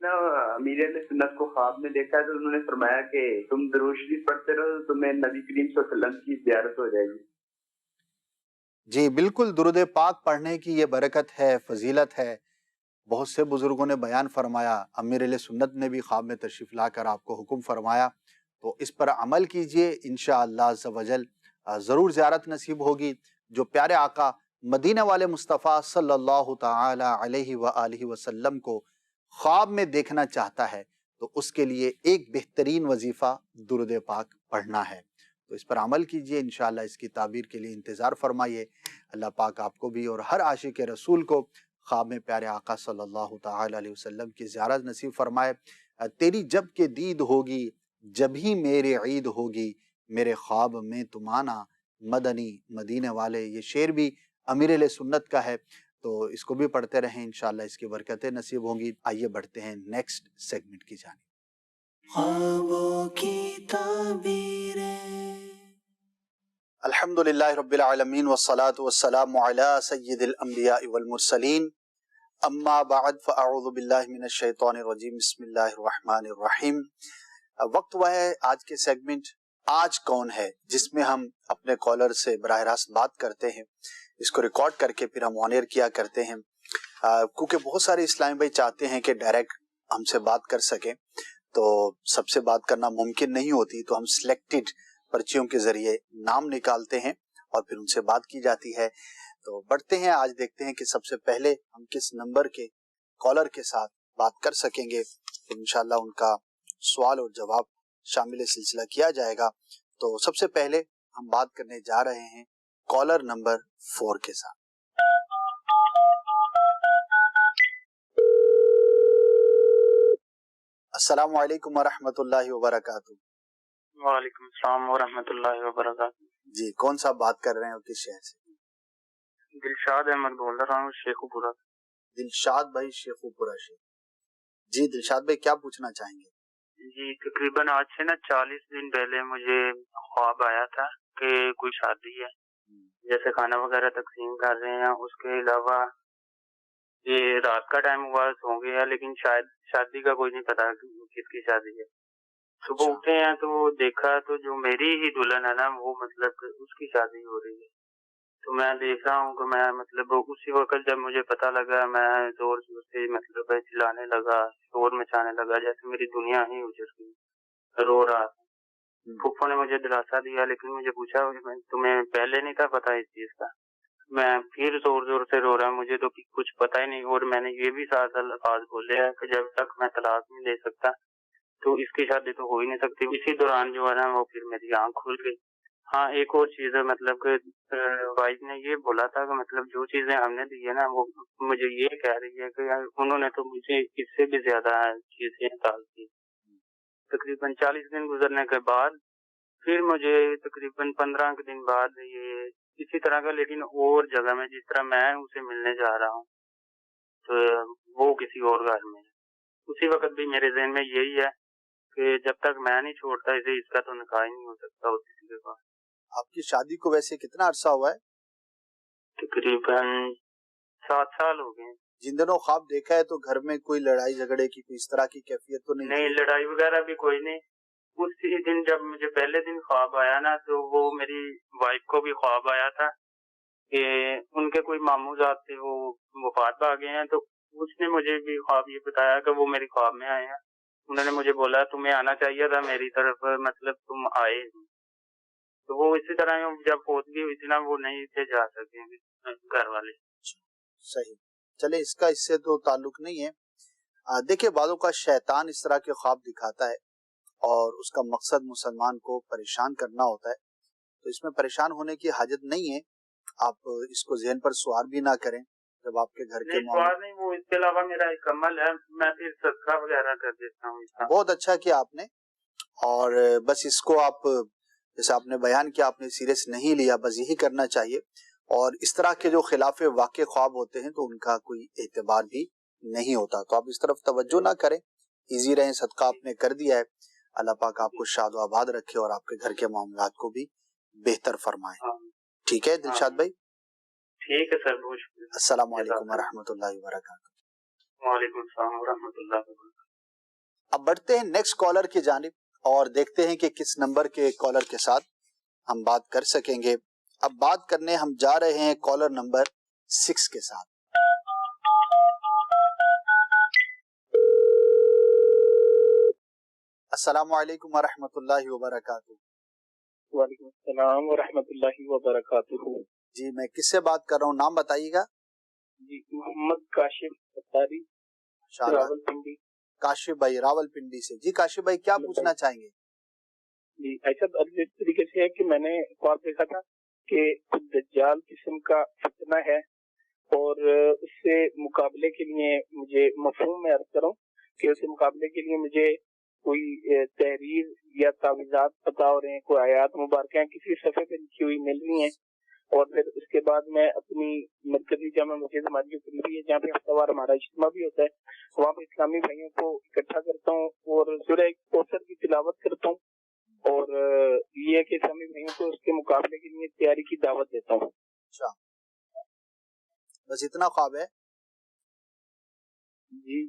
Speaker 21: امیر اہل سنت کو خواب میں دیکھا ہے تو انہوں نے فرمایا کہ تم درود شریف پڑھتے رہو تو تمہیں نبی کریم صلی اللہ علیہ وسلم کی زیارت ہو جائے گی۔
Speaker 2: جی بالکل، درود پاک پڑھنے کی یہ برکت ہے، فضیلت ہے۔ بہت سے بزرگوں نے بیان فرمایا، امیر اہل سنت نے بھی خواب میں تشریف لا کر آپ کو حکم فرمایا، تو اس پر عمل کیجئے، انشاءاللہ عز و جل ضرور زیارت نصیب ہوگی۔ جو پیارے آقا مدینہ والے مصطفیٰ صلی اللہ تعالی علیہ وآلہ وسلم کو خواب میں دیکھنا چاہتا ہے تو اس کے لیے ایک بہترین وظیفہ درود پاک پڑھنا ہے، تو اس پر عمل کیجئے، انشاءاللہ اس کی تعبیر کے لیے انتظار فرمائیے۔ اللہ پاک آپ کو بھی اور ہر عاشق رسول کو خواب میں پیارے آقا صلی اللہ تعالی علیہ وسلم کی زیارت نصیب فرمائے۔ تیری جب کہ دید ہوگی جب ہی میری عید ہوگی، میرے خواب میں تم آنا مدنی مدینے والے۔ یہ شعر بھی امیر اہل سنت کا ہے، تو اس کو بھی پڑھتے رہیں، انشاءاللہ اس کی برکتیں نصیب ہوں گی۔ آئیے بڑھتے ہیں نیکسٹ سیگمنٹ کی جانب۔
Speaker 1: خوابوں کی تعبیریں۔
Speaker 2: الحمدللہ رب العالمین والصلاة والسلام علی سید الانبیاء والمرسلین، اما بعد فاعوذ باللہ من الشیطان الرجیم، بسم اللہ الرحمن الرحیم۔ وقت ہوا ہے آج کے سیگمنٹ آج کون ہے، جس میں ہم اپنے کالر سے براہ راست بات کرتے ہیں، اس کو ریکارڈ کر کے پھر ہم آن ایئر کیا کرتے ہیں، کیونکہ بہت سارے اسلامی بھائی چاہتے ہیں کہ ڈائریکٹ ہم سے بات کر سکیں، تو سب سے بات کرنا ممکن نہیں ہوتی، تو ہم سلیکٹڈ پرچیوں کے ذریعے نام نکالتے ہیں اور پھر ان سے بات کی جاتی ہے۔ تو بڑھتے ہیں، آج دیکھتے ہیں کہ سب سے پہلے ہم کس نمبر کے کالر کے ساتھ بات کر سکیں گے، تو انشاءاللہ ان کا سوال اور جواب شامل سلسلہ کیا جائے گا۔ تو سب سے پہلے ہم بات کرنے جا رہے ہیں کالر نمبر 4 کے ساتھ۔ السلام علیکم ورحمۃ اللہ وبرکاتہ۔
Speaker 3: وعلیکم السلام ورحمۃ اللہ وبرکاتہ۔
Speaker 2: جی کون صاحب بات کر رہے ہیں اور کس شہر سے؟
Speaker 3: دلشاد احمد بول رہا ہوں، شیخو پورہ۔
Speaker 2: دلشاد بھائی شیخو پورہ سے۔ جی دلشاد بھائی کیا پوچھنا چاہیں گے؟
Speaker 3: جی تقریباً آج سے 40 دن پہلے مجھے خواب آیا تھا کہ کوئی شادی ہے، جیسے کھانا وغیرہ تقسیم کر رہے ہیں، اس کے علاوہ یہ رات کا ٹائم ہوا سو گیا، لیکن شاید شادی کا کوئی نہیں پتا کس کی شادی ہے۔ صبح اٹھے ہیں تو دیکھا تو جو میری ہی دلہن ہے نا، وہ مطلب اس کی شادی ہو رہی ہے۔ تو میں دیکھ رہا ہوں کہ میں مطلب اسی وقت جب مجھے پتا لگا، میں زور زور سے مطلب چلانے لگا، شور مچانے لگا، جیسے میری دنیا ہی اجڑ گئی، رو رہا تھا۔ پھوپھو نے مجھے دلاسا دیا، لیکن مجھے پوچھا تمہیں پہلے نہیں تھا پتا اس چیز کا؟ میں پھر زور زور سے رو رہا، مجھے تو کچھ پتا ہی نہیں، اور میں نے یہ بھی ساتھ الفاظ بولے ہیں کہ جب تک میں طلاق نہیں دے سکتا تو اس کی شادی تو ہو ہی نہیں سکتی۔ اسی دوران جو ہے نا وہ پھر میری آنکھ کھل گئی۔ ہاں ایک اور چیز ہے، مطلب کہ وائف نے یہ بولا تھا کہ مطلب جو چیزیں ہم نے دی ہے نا، وہ مجھے یہ کہہ رہی ہے کہ انہوں نے تو مجھے اس سے بھی زیادہ چیزیں ڈال دی۔ تقریباً 40 دن گزرنے کے بعد پھر مجھے تقریباً 15 دن بعد یہ اسی طرح کا، لیکن اور جگہ میں، جس طرح میں اسے ملنے جا رہا ہوں تو وہ کسی اور گھر میں۔ اسی وقت بھی میرے ذہن میں یہی ہے کہ جب تک میں نہیں چھوڑتا اسے، اس کا تو نکاح ہی نہیں ہو سکتا اور کسی کے پاس۔
Speaker 2: آپ کی شادی کو ویسے کتنا عرصہ ہوا ہے؟
Speaker 3: تقریباً 7 سال ہو گئے۔
Speaker 2: جن دنوں خواب دیکھا ہے تو گھر میں کوئی لڑائی جھگڑے کی کوئی اس طرح کی کیفیت تو نہیں؟
Speaker 3: نہیں، لڑائی وغیرہ بھی کوئی نہیں۔ اسی دن جب مجھے پہلے دن خواب آیا نا، تو وہ میری وائف کو بھی خواب آیا تھا کہ ان کے کوئی ماموں ذات تھے، وہ وفات پا گئے ہیں، تو اس نے مجھے بھی خواب یہ بتایا کہ وہ میری خواب میں آئے ہیں۔ انہوں نے مجھے بولا تمہیں آنا چاہیے تھا میری طرف، مطلب تم آئے۔ تو وہ اسی طرح جب فوتگی ہوئی تھی نا، وہ نہیں تھے جا سکے گھر والے۔
Speaker 2: صحیح، چلے اس کا اس سے تو تعلق نہیں ہے۔ دیکھیں بعضوں کا شیطان اس طرح کے خواب دکھاتا ہے اور اس کا مقصد مسلمان کو پریشان کرنا ہوتا ہے، تو اس میں پریشان ہونے کی حاجت نہیں ہے۔ آپ اس کو ذہن پر سوار بھی نہ کریں۔ جب آپ کے گھر کے
Speaker 3: سوار نہیں، وہ اس کے علاوہ میرا ایک عمل ہے، میں پھر صدقہ وغیرہ کر دیتا ہوں۔
Speaker 2: بہت اچھا کیا آپ نے، اور بس اس کو آپ جیسے آپ نے بیان کیا، آپ نے سیریس نہیں لیا، بس یہی کرنا چاہیے۔ اور اس طرح کے جو خلاف واقع خواب ہوتے ہیں تو ان کا کوئی اعتبار بھی نہیں ہوتا، تو آپ اس طرف توجہ نہ کریں، ایزی رہیں، صدقہ آپ نے کر دیا ہے، اللہ پاک آپ کو شاد و آباد رکھے اور آپ کے گھر کے معاملات کو بھی بہتر فرمائے۔ ٹھیک ہے دلشاد بھائی؟
Speaker 3: ٹھیک ہے سر، بہت شکریہ۔
Speaker 2: السلام علیکم ورحمۃ اللہ وبرکاتہ۔
Speaker 3: وعلیکم السلام ورحمۃ اللہ وبرکاتہ۔
Speaker 2: اب بڑھتے ہیں نیکسٹ کالر کی جانب اور دیکھتے ہیں کہ کس نمبر کے کالر کے ساتھ ہم بات کر سکیں گے۔ اب بات کرنے ہم جا رہے ہیں کالر نمبر 6 کے ساتھ۔ السلام علیکم ورحمۃ اللہ وبرکاتہ۔
Speaker 6: وعلیکم السلام ورحمۃ اللہ وبرکاتہ۔
Speaker 2: جی میں کس سے بات کر رہا ہوں، نام بتائیے گا؟
Speaker 6: جی محمد کاشف ستاری، راول پنڈی۔
Speaker 2: کاشف بھائی راول پنڈی سے۔ جی کاشف بھائی کیا پوچھنا چاہیں گے؟
Speaker 6: جی ایسا اس طریقے سے ہے کہ میں نے خواب دیکھا تھا کہ دجال قسم کا فتنہ ہے، اور اس سے مقابلے کے لیے مجھے مفہوم میں عرض کروں کہ اس سے مقابلے کے لیے مجھے کوئی تحریر یا تعویذات پتا ہو رہے ہیں، کوئی آیات مبارکہ کسی صفحے پہ لکھی ہوئی مل رہی ہیں، اور پھر اس کے بعد میں اپنی مرکزی جامع مسجد ہماری جو قریبی ہے جہاں پہ ہفتہ وار ہمارا اجتماع بھی ہوتا ہے، وہاں پہ اسلامی بھائیوں کو اکٹھا کرتا ہوں اور سورہ کوثر کی تلاوت کرتا ہوں، اور یہ ہے کہ اسلامی بھائیوں کو اس کے مقابلے کے لیے تیاری کی دعوت دیتا ہوں۔
Speaker 2: اچھا بس اتنا خواب ہے؟
Speaker 6: جی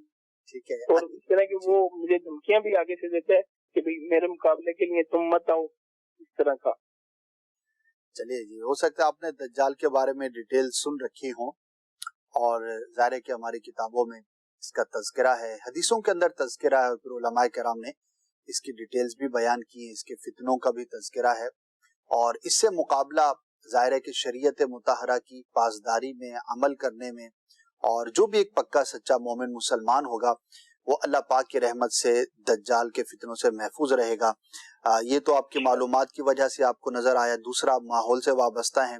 Speaker 2: ٹھیک ہے۔
Speaker 6: اور اس طرح کہ وہ مجھے دھمکیاں بھی آگے سے دیتا ہے کہ بھئی میرے مقابلے کے لیے تم مت آؤ، اس طرح کا۔
Speaker 2: چلیے جی، ہو سکتا ہے آپ نے دجال کے بارے میں ڈیٹیل سن رکھی ہوں، اور ظاہر ہے کہ ہماری کتابوں میں اس کا تذکرہ ہے، حدیثوں کے اندر تذکرہ ہے، پھر علماء کرام نے اس کی ڈیٹیلز بھی بیان کی ہیں، اس کے فتنوں کا بھی تذکرہ ہے، اور اس سے مقابلہ ظاہر ہے کہ شریعت مطہرہ کی پاسداری میں، عمل کرنے میں، اور جو بھی ایک پکا سچا مومن مسلمان ہوگا وہ اللہ پاک کی رحمت سے دجال کے فتنوں سے محفوظ رہے گا۔ یہ تو آپ کی معلومات کی وجہ سے آپ کو نظر آیا۔ دوسرا ماحول سے وابستہ ہیں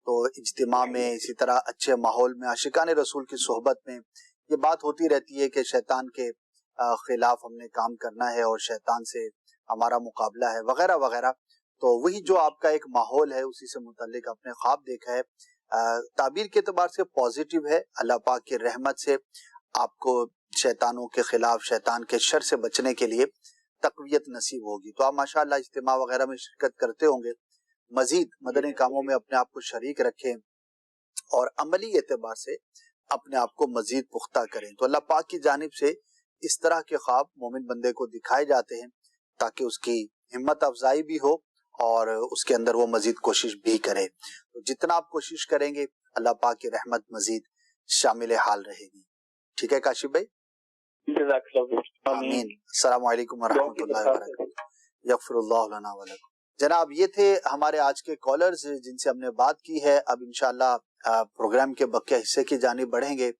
Speaker 2: تو اجتماع میں، اسی طرح اچھے ماحول میں، عاشقان رسول کی صحبت میں یہ بات ہوتی رہتی ہے کہ شیطان کے خلاف ہم نے کام کرنا ہے اور شیطان سے ہمارا مقابلہ ہے وغیرہ وغیرہ۔ تو وہی جو آپ کا ایک ماحول ہے اسی سے متعلق آپ نے خواب دیکھا ہے۔ تعبیر کے اعتبار سے پازیٹیو ہے، اللہ پاک کی رحمت سے آپ کو شیطانوں کے خلاف، شیطان کے شر سے بچنے کے لیے تقویت نصیب ہوگی۔ تو آپ ماشاءاللہ اجتماع وغیرہ میں شرکت کرتے ہوں گے، مزید مدنی کاموں میں اپنے آپ کو شریک رکھیں اور عملی اعتبار سے اپنے آپ کو مزید پختہ کریں۔ تو اللہ پاک کی جانب سے اس طرح کے خواب مومن بندے کو دکھائے جاتے ہیں تاکہ اس کی ہمت افزائی بھی ہو اور اس کے اندر وہ مزید کوشش بھی کرے۔ تو جتنا آپ کوشش کریں گے اللہ پاک کی رحمت مزید شامل حال رہے گی۔ ٹھیک ہے کاشف بھائی؟ آمین۔ السلام علیکم ورحمۃ اللہ وبرکاتہ۔ یغفر اللہ لنا ولکم۔ جناب یہ تھے ہمارے آج کے کالرز جن سے ہم نے بات کی ہے۔ اب انشاءاللہ پروگرام کے بقیہ حصے کی جانب بڑھیں گے۔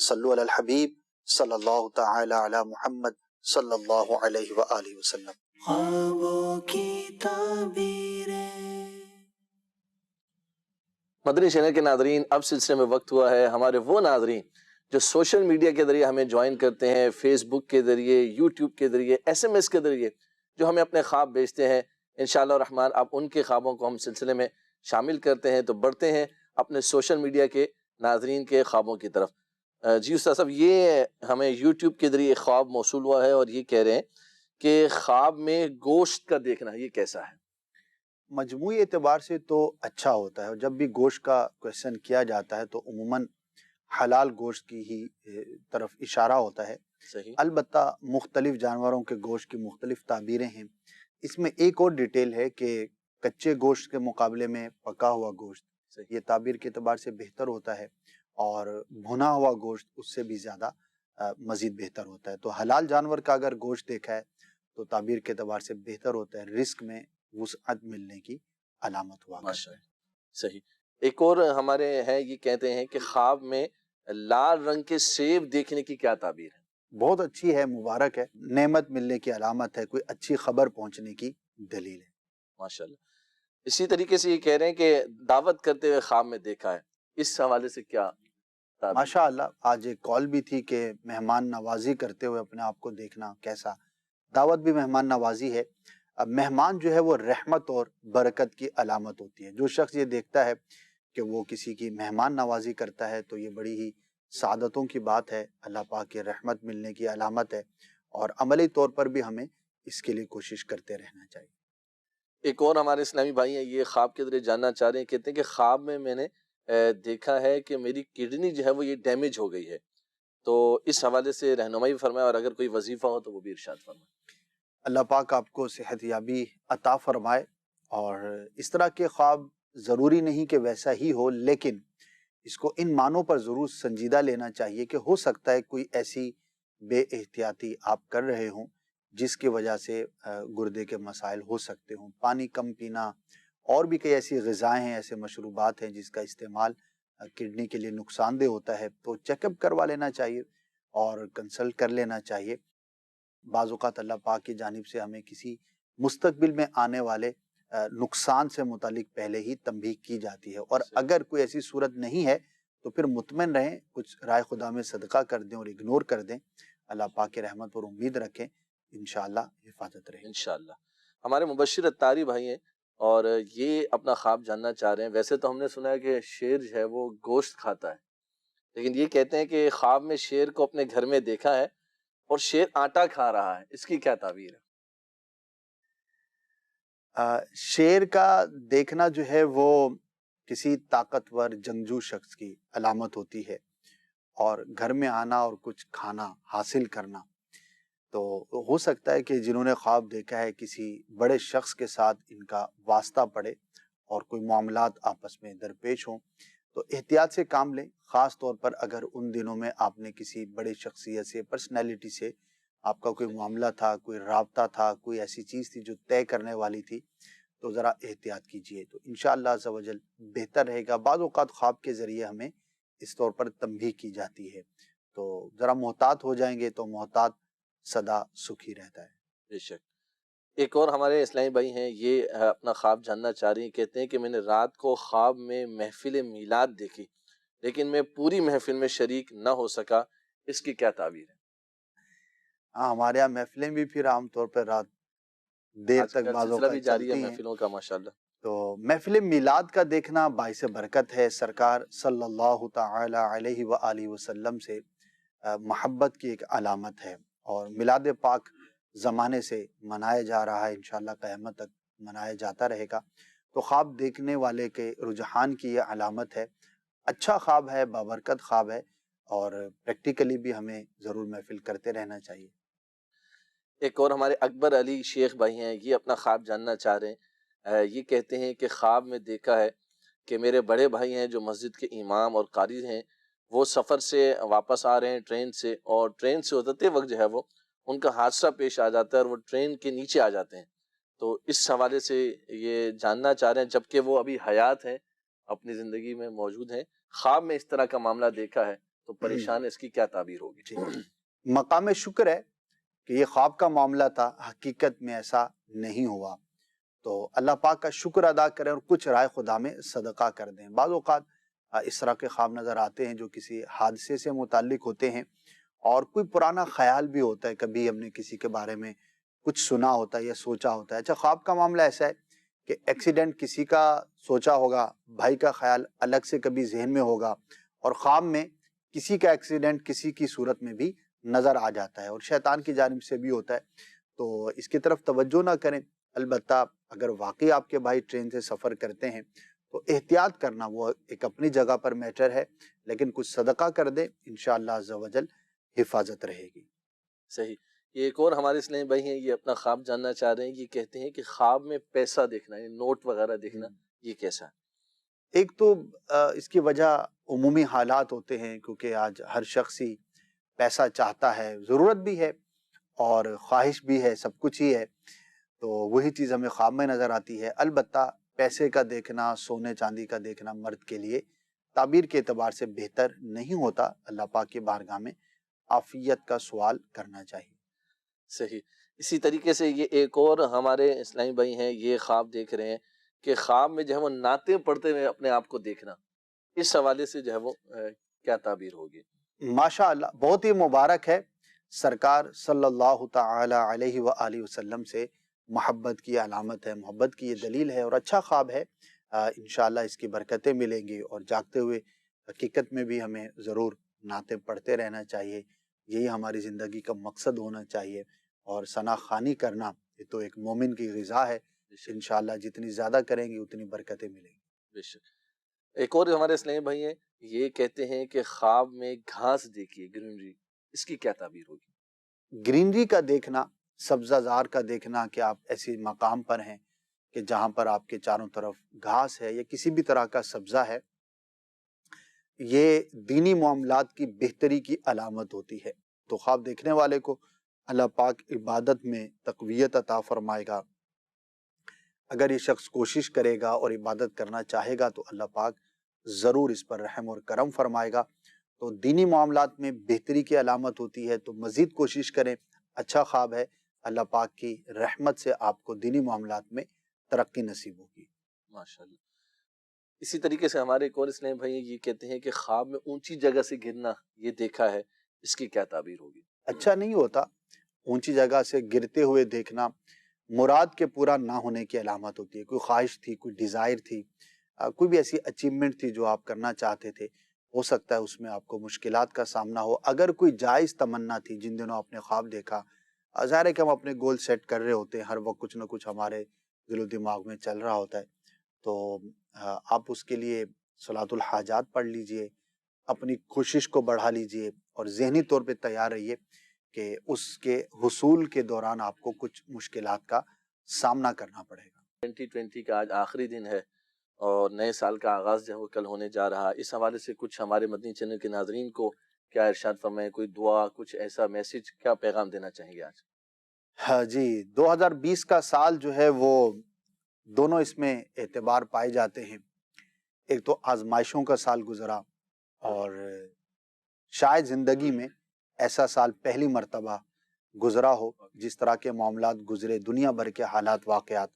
Speaker 2: صلو علی الحبیب صلی اللہ تعالی علی محمد صلی اللہ علیہ وآلہ وسلم۔
Speaker 1: خوابوں کی تعبیریں۔
Speaker 5: مدنی چینل کے ناظرین، اب سلسلے میں وقت ہوا ہے ہمارے وہ ناظرین جو سوشل میڈیا کے ذریعے ہمیں جوائن کرتے ہیں، فیس بک کے ذریعے، یوٹیوب کے ذریعے، SMS کے ذریعے جو ہمیں اپنے خواب بھیجتے ہیں۔ انشاءاللہ الرحمن اب ان کے خوابوں کو ہم سلسلے میں شامل کرتے ہیں۔ تو بڑھتے ہیں اپنے سوشل میڈیا کے ناظرین کے خوابوں کی طرف۔ جی استاد صاحب، یہ ہمیں یوٹیوب کے ذریعے خواب موصول ہوا ہے اور یہ کہہ رہے ہیں کہ خواب میں گوشت کا دیکھنا یہ کیسا ہے؟
Speaker 2: مجموعی اعتبار سے تو اچھا ہوتا ہے، اور جب بھی گوشت کا کویشچن کیا جاتا ہے تو عموماً حلال گوشت کی ہی طرف اشارہ ہوتا ہے۔
Speaker 5: صحیح۔
Speaker 2: البتہ مختلف جانوروں کے گوشت کی مختلف تعبیریں ہیں۔ اس میں ایک اور ڈیٹیل ہے کہ کچے گوشت کے مقابلے میں پکا ہوا گوشت یہ تعبیر کے اعتبار سے بہتر ہوتا ہے، اور بھنا ہوا گوشت اس سے بھی زیادہ مزید بہتر ہوتا ہے۔ تو حلال جانور کا اگر گوشت دیکھا ہے تو تعبیر کے اعتبار سے بہتر ہوتا ہے، رزق میں وسعت ملنے کی علامت ہوا کرتا ہے۔
Speaker 5: صحیح۔ ایک اور ہمارے ہیں، یہ کہتے ہیں کہ خواب میں لال رنگ کے سیب دیکھنے کی کیا تعبیر ہے؟
Speaker 2: بہت اچھی ہے، مبارک ہے، نعمت ملنے کی علامت ہے، کوئی اچھی خبر پہنچنے کی دلیل ہے۔
Speaker 5: ماشاءاللہ۔ اسی طریقے سے یہ کہہ رہے ہیں کہ دعوت کرتے ہوئے خواب میں دیکھا ہے، اس حوالے سے کیا تعبیر؟
Speaker 2: ماشاءاللہ آج ایک کال بھی تھی کہ مہمان نوازی کرتے ہوئے اپنے آپ کو دیکھنا کیسا۔ دعوت بھی مہمان نوازی ہے۔ اب مہمان جو ہے وہ رحمت اور برکت کی علامت ہوتی ہے۔ جو شخص یہ دیکھتا ہے کہ وہ کسی کی مہمان نوازی کرتا ہے تو یہ بڑی ہی سعادتوں کی بات ہے، اللہ پاک کی رحمت ملنے کی علامت ہے، اور عملی طور پر بھی ہمیں اس کے لیے کوشش کرتے رہنا چاہیے۔
Speaker 5: ایک اور ہمارے اسلامی بھائی ہیں، یہ خواب کے ذریعے جاننا چاہ رہے ہیں، کہتے ہیں کہ خواب میں نے دیکھا ہے کہ میری کڈنی جو ہے وہ یہ ڈیمیج ہو گئی ہے، تو اس حوالے سے رہنمائی فرمائے، اور اگر کوئی وظیفہ ہو تو وہ بھی ارشاد فرمائے۔
Speaker 2: اللہ پاک آپ کو صحت یابی عطا فرمائے، اور اس طرح کے خواب ضروری نہیں کہ ویسا ہی ہو، لیکن اس کو ان معنوں پر ضرور سنجیدہ لینا چاہیے کہ ہو سکتا ہے کوئی ایسی بے احتیاطی آپ کر رہے ہوں جس کی وجہ سے گردے کے مسائل ہو سکتے ہوں۔ پانی کم پینا، اور بھی کئی ایسی غذائیں ہیں، ایسے مشروبات ہیں جس کا استعمال کڈنی کے لیے نقصان دہ ہوتا ہے، تو چیک اپ کروا لینا چاہیے اور کنسلٹ کر لینا چاہیے۔ بعض اوقات اللہ پاک کی جانب سے ہمیں کسی مستقبل میں آنے والے نقصان سے متعلق پہلے ہی تنبیہ کی جاتی ہے، اور اگر کوئی ایسی صورت نہیں ہے تو پھر مطمئن رہیں، کچھ رائے خدا میں صدقہ کر دیں اور اگنور کر دیں، اللہ پاک کی رحمت پر امید رکھیں، انشاءاللہ حفاظت رہے۔
Speaker 5: انشاءاللہ۔ ہمارے مبشر اتاری بھائی ہیں، اور یہ اپنا خواب جاننا چاہ رہے ہیں۔ ویسے تو ہم نے سنا ہے کہ شیر جو ہے وہ گوشت کھاتا ہے، لیکن یہ کہتے ہیں کہ خواب میں شیر کو اپنے گھر میں دیکھا ہے اور شیر آٹا کھا رہا ہے، اس کی کیا تعبیر ہے؟
Speaker 2: شیر کا دیکھنا جو ہے وہ کسی طاقتور جنگجو شخص کی علامت ہوتی ہے، اور گھر میں آنا اور کچھ کھانا حاصل کرنا، تو ہو سکتا ہے کہ جنہوں نے خواب دیکھا ہے کسی بڑے شخص کے ساتھ ان کا واسطہ پڑے اور کوئی معاملات آپس میں درپیش ہوں، تو احتیاط سے کام لیں، خاص طور پر اگر ان دنوں میں آپ نے کسی بڑے شخصیت سے، پرسنالٹی سے آپ کا کوئی معاملہ تھا، کوئی رابطہ تھا، کوئی ایسی چیز تھی جو طے کرنے والی تھی، تو ذرا احتیاط کیجئے، تو انشاءاللہ عز و جل بہتر رہے گا۔ بعض اوقات خواب کے ذریعے ہمیں اس طور پر تنبیہ کی جاتی ہے، تو ذرا محتاط ہو جائیں گے تو محتاط سدا سکھی رہتا ہے۔
Speaker 5: بے شک۔ ایک اور ہمارے اسلامی بھائی ہیں، یہ اپنا خواب جاننا چاہ رہی ہیں، کہتے ہیں کہ میں نے رات کو خواب میں محفل میلاد دیکھی، لیکن میں پوری محفل میں شریک نہ ہو سکا، اس کی کیا تعبیر ہے؟
Speaker 2: ہاں، ہمارے یہاں محفلیں بھی پھر عام طور پر رات دیر تک بعض
Speaker 5: سلسلہ بھی
Speaker 2: اوقات
Speaker 5: جاری ہے
Speaker 2: چلتی ہیں،
Speaker 5: محفلوں کا ماشاءاللہ۔
Speaker 2: تو محفل میلاد کا دیکھنا باعث برکت ہے۔ سرکار صلی اللہ تعالی علیہ وآلہ وسلم سے محبت کی ایک علامت ہے، اور میلاد پاک زمانے سے منایا جا رہا ہے، انشاءاللہ قیامت تک منایا جاتا رہے گا، تو خواب دیکھنے والے کے رجحان کی یہ علامت ہے۔ اچھا خواب ہے، بابرکت خواب ہے، اور پریکٹیکلی بھی ہمیں ضرور محفل کرتے رہنا چاہیے۔
Speaker 5: ایک اور ہمارے اکبر علی شیخ بھائی ہیں، یہ اپنا خواب جاننا چاہ رہے ہیں، یہ کہتے ہیں کہ خواب میں دیکھا ہے کہ میرے بڑے بھائی ہیں جو مسجد کے امام اور قاری ہیں، وہ سفر سے واپس آ رہے ہیں ٹرین سے، اور ٹرین سے اترتے وقت جو ہے وہ ان کا حادثہ پیش آ جاتا ہے اور وہ ٹرین کے نیچے آ جاتے ہیں، تو اس حوالے سے یہ جاننا چاہ رہے ہیں، جبکہ وہ ابھی حیات ہیں، اپنی زندگی میں موجود ہیں، خواب میں اس طرح کا معاملہ دیکھا ہے تو پریشان ہے، اس کی کیا تعبیر ہوگی؟
Speaker 2: مقام شکر ہے کہ یہ خواب کا معاملہ تھا، حقیقت میں ایسا نہیں ہوا، تو اللہ پاک کا شکر ادا کریں اور کچھ رائے خدا میں صدقہ کر دیں۔ بعض اوقات اس طرح کے خواب نظر آتے ہیں جو کسی حادثے سے متعلق ہوتے ہیں، اور کوئی پرانا خیال بھی ہوتا ہے، کبھی ہم نے کسی کے بارے میں کچھ سنا ہوتا ہے یا سوچا ہوتا ہے۔ اچھا، خواب کا معاملہ ایسا ہے کہ ایکسیڈنٹ کسی کا سوچا ہوگا، بھائی کا خیال الگ سے کبھی ذہن میں ہوگا، اور خواب میں کسی کا ایکسیڈنٹ کسی کی صورت میں بھی نظر آ جاتا ہے، اور شیطان کی جانب سے بھی ہوتا ہے، تو اس کی طرف توجہ نہ کریں۔ البتہ اگر واقعی آپ کے بھائی ٹرین سے سفر کرتے ہیں تو احتیاط کرنا وہ ایک اپنی جگہ پر میٹر ہے، لیکن کچھ صدقہ کر دیں، انشاءاللہ عز و جل حفاظت رہے گی۔
Speaker 5: صحیح۔ یہ ایک اور ہمارے اسلامی بھائی ہیں، یہ اپنا خواب جاننا چاہ رہے ہیں، یہ کہتے ہیں کہ خواب میں پیسہ دیکھنا، یعنی نوٹ وغیرہ دیکھنا، یہ کیسا ہے؟
Speaker 2: ایک تو اس کی وجہ عمومی حالات ہوتے ہیں، کیونکہ آج ہر شخص ہی پیسہ چاہتا ہے، ضرورت بھی ہے اور خواہش بھی ہے، سب کچھ ہی ہے، تو وہی چیز ہمیں خواب میں نظر آتی ہے۔ البتہ پیسے کا دیکھنا، سونے چاندی کا دیکھنا مرد کے لیے تعبیر کے اعتبار سے بہتر نہیں ہوتا، اللہ پاک کی بارگاہ میں عافیت کا سوال کرنا چاہیے۔
Speaker 5: صحیح۔ اسی طریقے سے یہ ایک اور ہمارے اسلامی بھائی ہیں، یہ خواب دیکھ رہے ہیں کہ خواب میں جو ہے وہ نعتیں پڑھتے ہوئے اپنے آپ کو دیکھنا، اس حوالے سے جو ہے وہ کیا تعبیر ہوگی؟
Speaker 2: ماشاءاللہ، بہت ہی مبارک ہے۔ سرکار صلی اللہ تعالی علیہ وآلہ وسلم سے محبت کی علامت ہے، محبت کی یہ دلیل ہے، اور اچھا خواب ہے، انشاءاللہ اس کی برکتیں ملیں گی، اور جاگتے ہوئے حقیقت میں بھی ہمیں ضرور نعتیں پڑھتے رہنا چاہیے، یہی ہماری زندگی کا مقصد ہونا چاہیے، اور ثنا خوانی کرنا یہ تو ایک مومن کی غذا ہے، انشاءاللہ جتنی زیادہ کریں گے اتنی برکتیں ملیں گی۔
Speaker 5: بے شک۔ ایک اور ہمارے اسلامی بھائی ہیں، یہ کہتے ہیں کہ خواب میں گھاس دیکھیے، گرینری، اس کی کیا تعبیر ہوگی؟
Speaker 2: گرینری کا دیکھنا، سبزہ زار کا دیکھنا، کہ آپ ایسی مقام پر ہیں کہ جہاں پر آپ کے چاروں طرف گھاس ہے یا کسی بھی طرح کا سبزہ ہے، یہ دینی معاملات کی بہتری کی علامت ہوتی ہے۔ تو خواب دیکھنے والے کو اللہ پاک عبادت میں تقویت عطا فرمائے گا۔ اگر یہ شخص کوشش کرے گا اور عبادت کرنا چاہے گا تو اللہ پاک ضرور اس پر رحم اور کرم فرمائے گا۔ تو دینی معاملات میں بہتری کی علامت ہوتی ہے، تو مزید کوشش کریں، اچھا خواب ہے، اللہ پاک کی رحمت سے آپ کو دینی معاملات میں ترقی نصیب ہوگی۔
Speaker 5: ماشاءاللہ۔ اسی طریقے سے ہمارے ایک اور اسلام بھائی یہ کہتے ہیں کہ خواب میں اونچی جگہ سے گرنا یہ دیکھا ہے، اس کی کیا تعبیر ہوگی؟
Speaker 2: اچھا نہیں ہوتا، اونچی جگہ سے گرتے ہوئے دیکھنا مراد کے پورا نہ ہونے کی علامت ہوتی ہے۔ کوئی خواہش تھی، کوئی ڈیزائر تھی، کوئی بھی ایسی اچیومنٹ تھی جو آپ کرنا چاہتے تھے، ہو سکتا ہے اس میں آپ کو مشکلات کا سامنا ہو۔ اگر کوئی جائز تمنا تھی، جن دنوں آپ نے خواب دیکھا، ظاہر ہے کہ ہم اپنے گول سیٹ کر رہے ہوتے ہیں، ہر وقت کچھ نہ کچھ ہمارے دل و دماغ میں چل رہا ہوتا ہے، تو آپ اس کے لیے صلاۃ الحاجات پڑھ لیجئے، اپنی کوشش کو بڑھا لیجئے، اور ذہنی طور پہ تیار رہیے کہ اس کے حصول کے دوران آپ کو کچھ مشکلات کا سامنا کرنا پڑے گا۔
Speaker 5: 2020 کا آج آخری دن ہے اور نئے سال کا آغاز جو ہے وہ کل ہونے جا رہا ہے۔ اس حوالے سے کچھ ہمارے مدنی چینل کے ناظرین کو کیا ارشاد فرمائیں، کوئی دعا، کچھ ایسا میسج، کیا پیغام دینا چاہیں گے آج؟
Speaker 2: ہاں جی، 2020 کا سال جو ہے وہ دونوں اس میں اعتبار پائے جاتے ہیں۔ ایک تو آزمائشوں کا سال گزرا، اور شاید زندگی میں ایسا سال پہلی مرتبہ گزرا ہو جس طرح کے معاملات گزرے، دنیا بھر کے حالات، واقعات،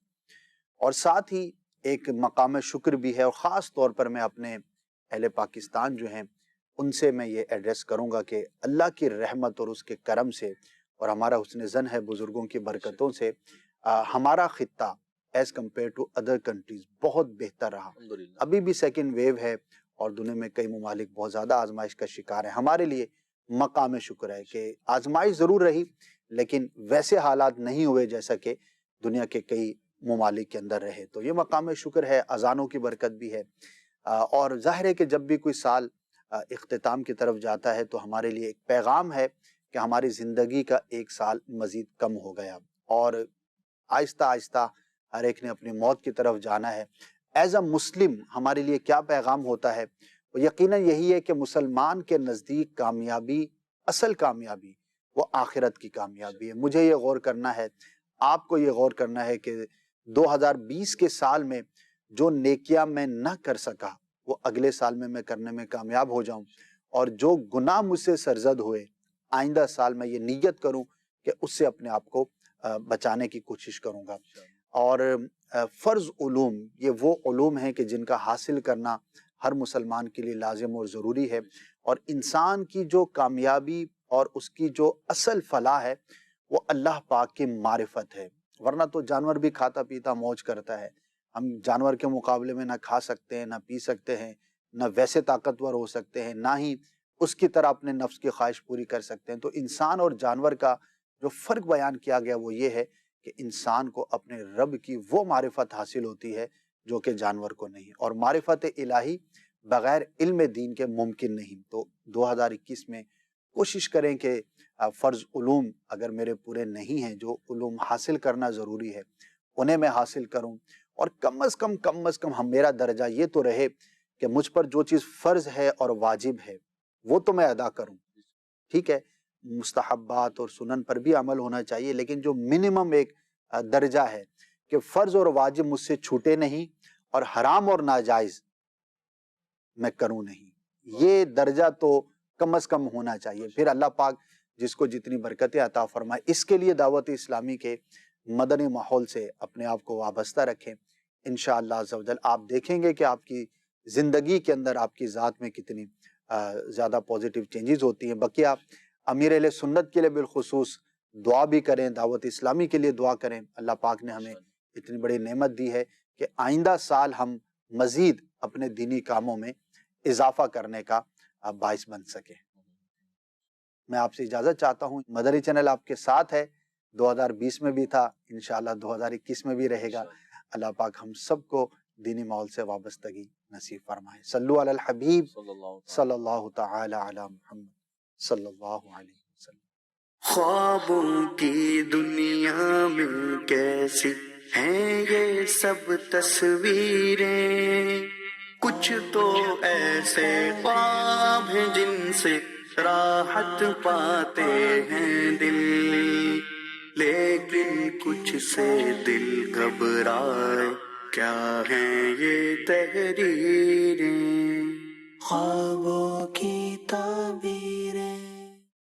Speaker 2: اور ساتھ ہی ایک مقام شکر بھی ہے۔ اور خاص طور پر میں اپنے اہل پاکستان جو ہیں ان سے میں یہ ایڈریس کروں گا کہ اللہ کی رحمت اور اس کے کرم سے اور ہمارا حسن ظن ہے بزرگوں کی برکتوں سے ہمارا خطہ as compare to other countries بہت بہتر رہا۔ ابھی بھی سیکنڈ ویو ہے اور دنیا میں کئی ممالک بہت زیادہ آزمائش کا شکار ہیں۔ ہمارے لیے مقام شکر ہے کہ آزمائش ضرور رہی لیکن ویسے حالات نہیں ہوئے جیسا کہ دنیا کے کئی ممالک کے اندر رہے، تو یہ مقام شکر ہے۔ اذانوں کی برکت بھی ہے، اور ظاہر ہے کہ جب بھی کوئی سال اختتام کی طرف جاتا ہے تو ہمارے لیے ایک پیغام ہے کہ ہماری زندگی کا ایک سال مزید کم ہو گیا، اور آہستہ آہستہ ہر ایک نے اپنی موت کی طرف جانا ہے۔ ایز اے مسلم ہمارے لیے کیا پیغام ہوتا ہے؟ وہ یقیناً یہی ہے کہ مسلمان کے نزدیک کامیابی، اصل کامیابی وہ آخرت کی کامیابی ہے۔ مجھے یہ غور کرنا ہے، آپ کو یہ غور کرنا ہے کہ 2020 کے سال میں جو نیکیاں میں نہ کر سکا وہ اگلے سال میں کرنے میں کامیاب ہو جاؤں، اور جو گناہ مجھ سے سرزد ہوئے آئندہ سال میں یہ نیت کروں کہ اس سے اپنے آپ کو بچانے کی کوشش کروں گا۔ اور فرض علوم، یہ وہ علوم ہیں کہ جن کا حاصل کرنا ہر مسلمان کے لیے لازم اور ضروری ہے، اور انسان کی جو کامیابی اور اس کی جو اصل فلاح ہے وہ اللہ پاک کی معرفت ہے۔ ورنہ تو جانور بھی کھاتا پیتا موج کرتا ہے، ہم جانور کے مقابلے میں نہ کھا سکتے ہیں، نہ پی سکتے ہیں، نہ ویسے طاقتور ہو سکتے ہیں، نہ ہی اس کی طرح اپنے نفس کی خواہش پوری کر سکتے ہیں۔ تو انسان اور جانور کا جو فرق بیان کیا گیا وہ یہ ہے کہ انسان کو اپنے رب کی وہ معرفت حاصل ہوتی ہے جو کہ جانور کو نہیں، اور معرفت الہی بغیر علم دین کے ممکن نہیں۔ تو 2021 میں کوشش کریں کہ فرض علوم اگر میرے پورے نہیں ہیں، جو علوم حاصل کرنا ضروری ہے انہیں میں حاصل کروں، اور کم از کم ہم میرا درجہ یہ تو رہے کہ مجھ پر جو چیز فرض ہے اور واجب ہے وہ تو میں ادا کروں۔ ٹھیک ہے، مستحبات اور سنن پر بھی عمل ہونا چاہیے، لیکن جو منیمم ایک درجہ ہے کہ فرض اور واجب مجھ سے چھوٹے نہیں اور حرام اور ناجائز میں کروں نہیں، یہ درجہ تو کم از کم ہونا چاہیے۔ پھر اللہ پاک جس کو جتنی برکتیں عطا فرمائے، اس کے لیے دعوت اسلامی کے مدنی ماحول سے اپنے آپ کو وابستہ رکھیں۔ انشاءاللہ عز و جل آپ دیکھیں گے کہ آپ کی زندگی کے اندر آپ کی ذات میں کتنی زیادہ پازیٹیو چینجز ہوتی ہیں۔ بقیہ امیر اہل سنت کے لیے بالخصوص دعا بھی کریں، دعوت اسلامی کے لیے دعا کریں۔ اللہ پاک نے ہمیں اتنی بڑی نعمت دی ہے کہ آئندہ سال ہم مزید اپنے دینی کاموں میں اضافہ کرنے کا باعث بن سکیں۔ میں آپ سے اجازت چاہتا ہوں. مدری چینل آپ کے ساتھ ہے، 2020 میں بھی تھا، انشاءاللہ 2021 میں بھی رہے گا. اللہ پاک ہم سب کو دینی ماحول سے وابستگی نصیب فرمائے. صلو علی الحبیب صلی اللہ تعالی علی محمد صلی اللہ علیہ وسلم.
Speaker 1: خوابوں کی دنیا میں کیسی ہیں یہ سب تصویریں، کچھ تو ایسے خواب ہیں جن سے راحت پاتے ہیں دل، لیکن کچھ سے دل گھبرائے، کیا ہیں یہ تحریریں، خوابوں کی تعبیریں.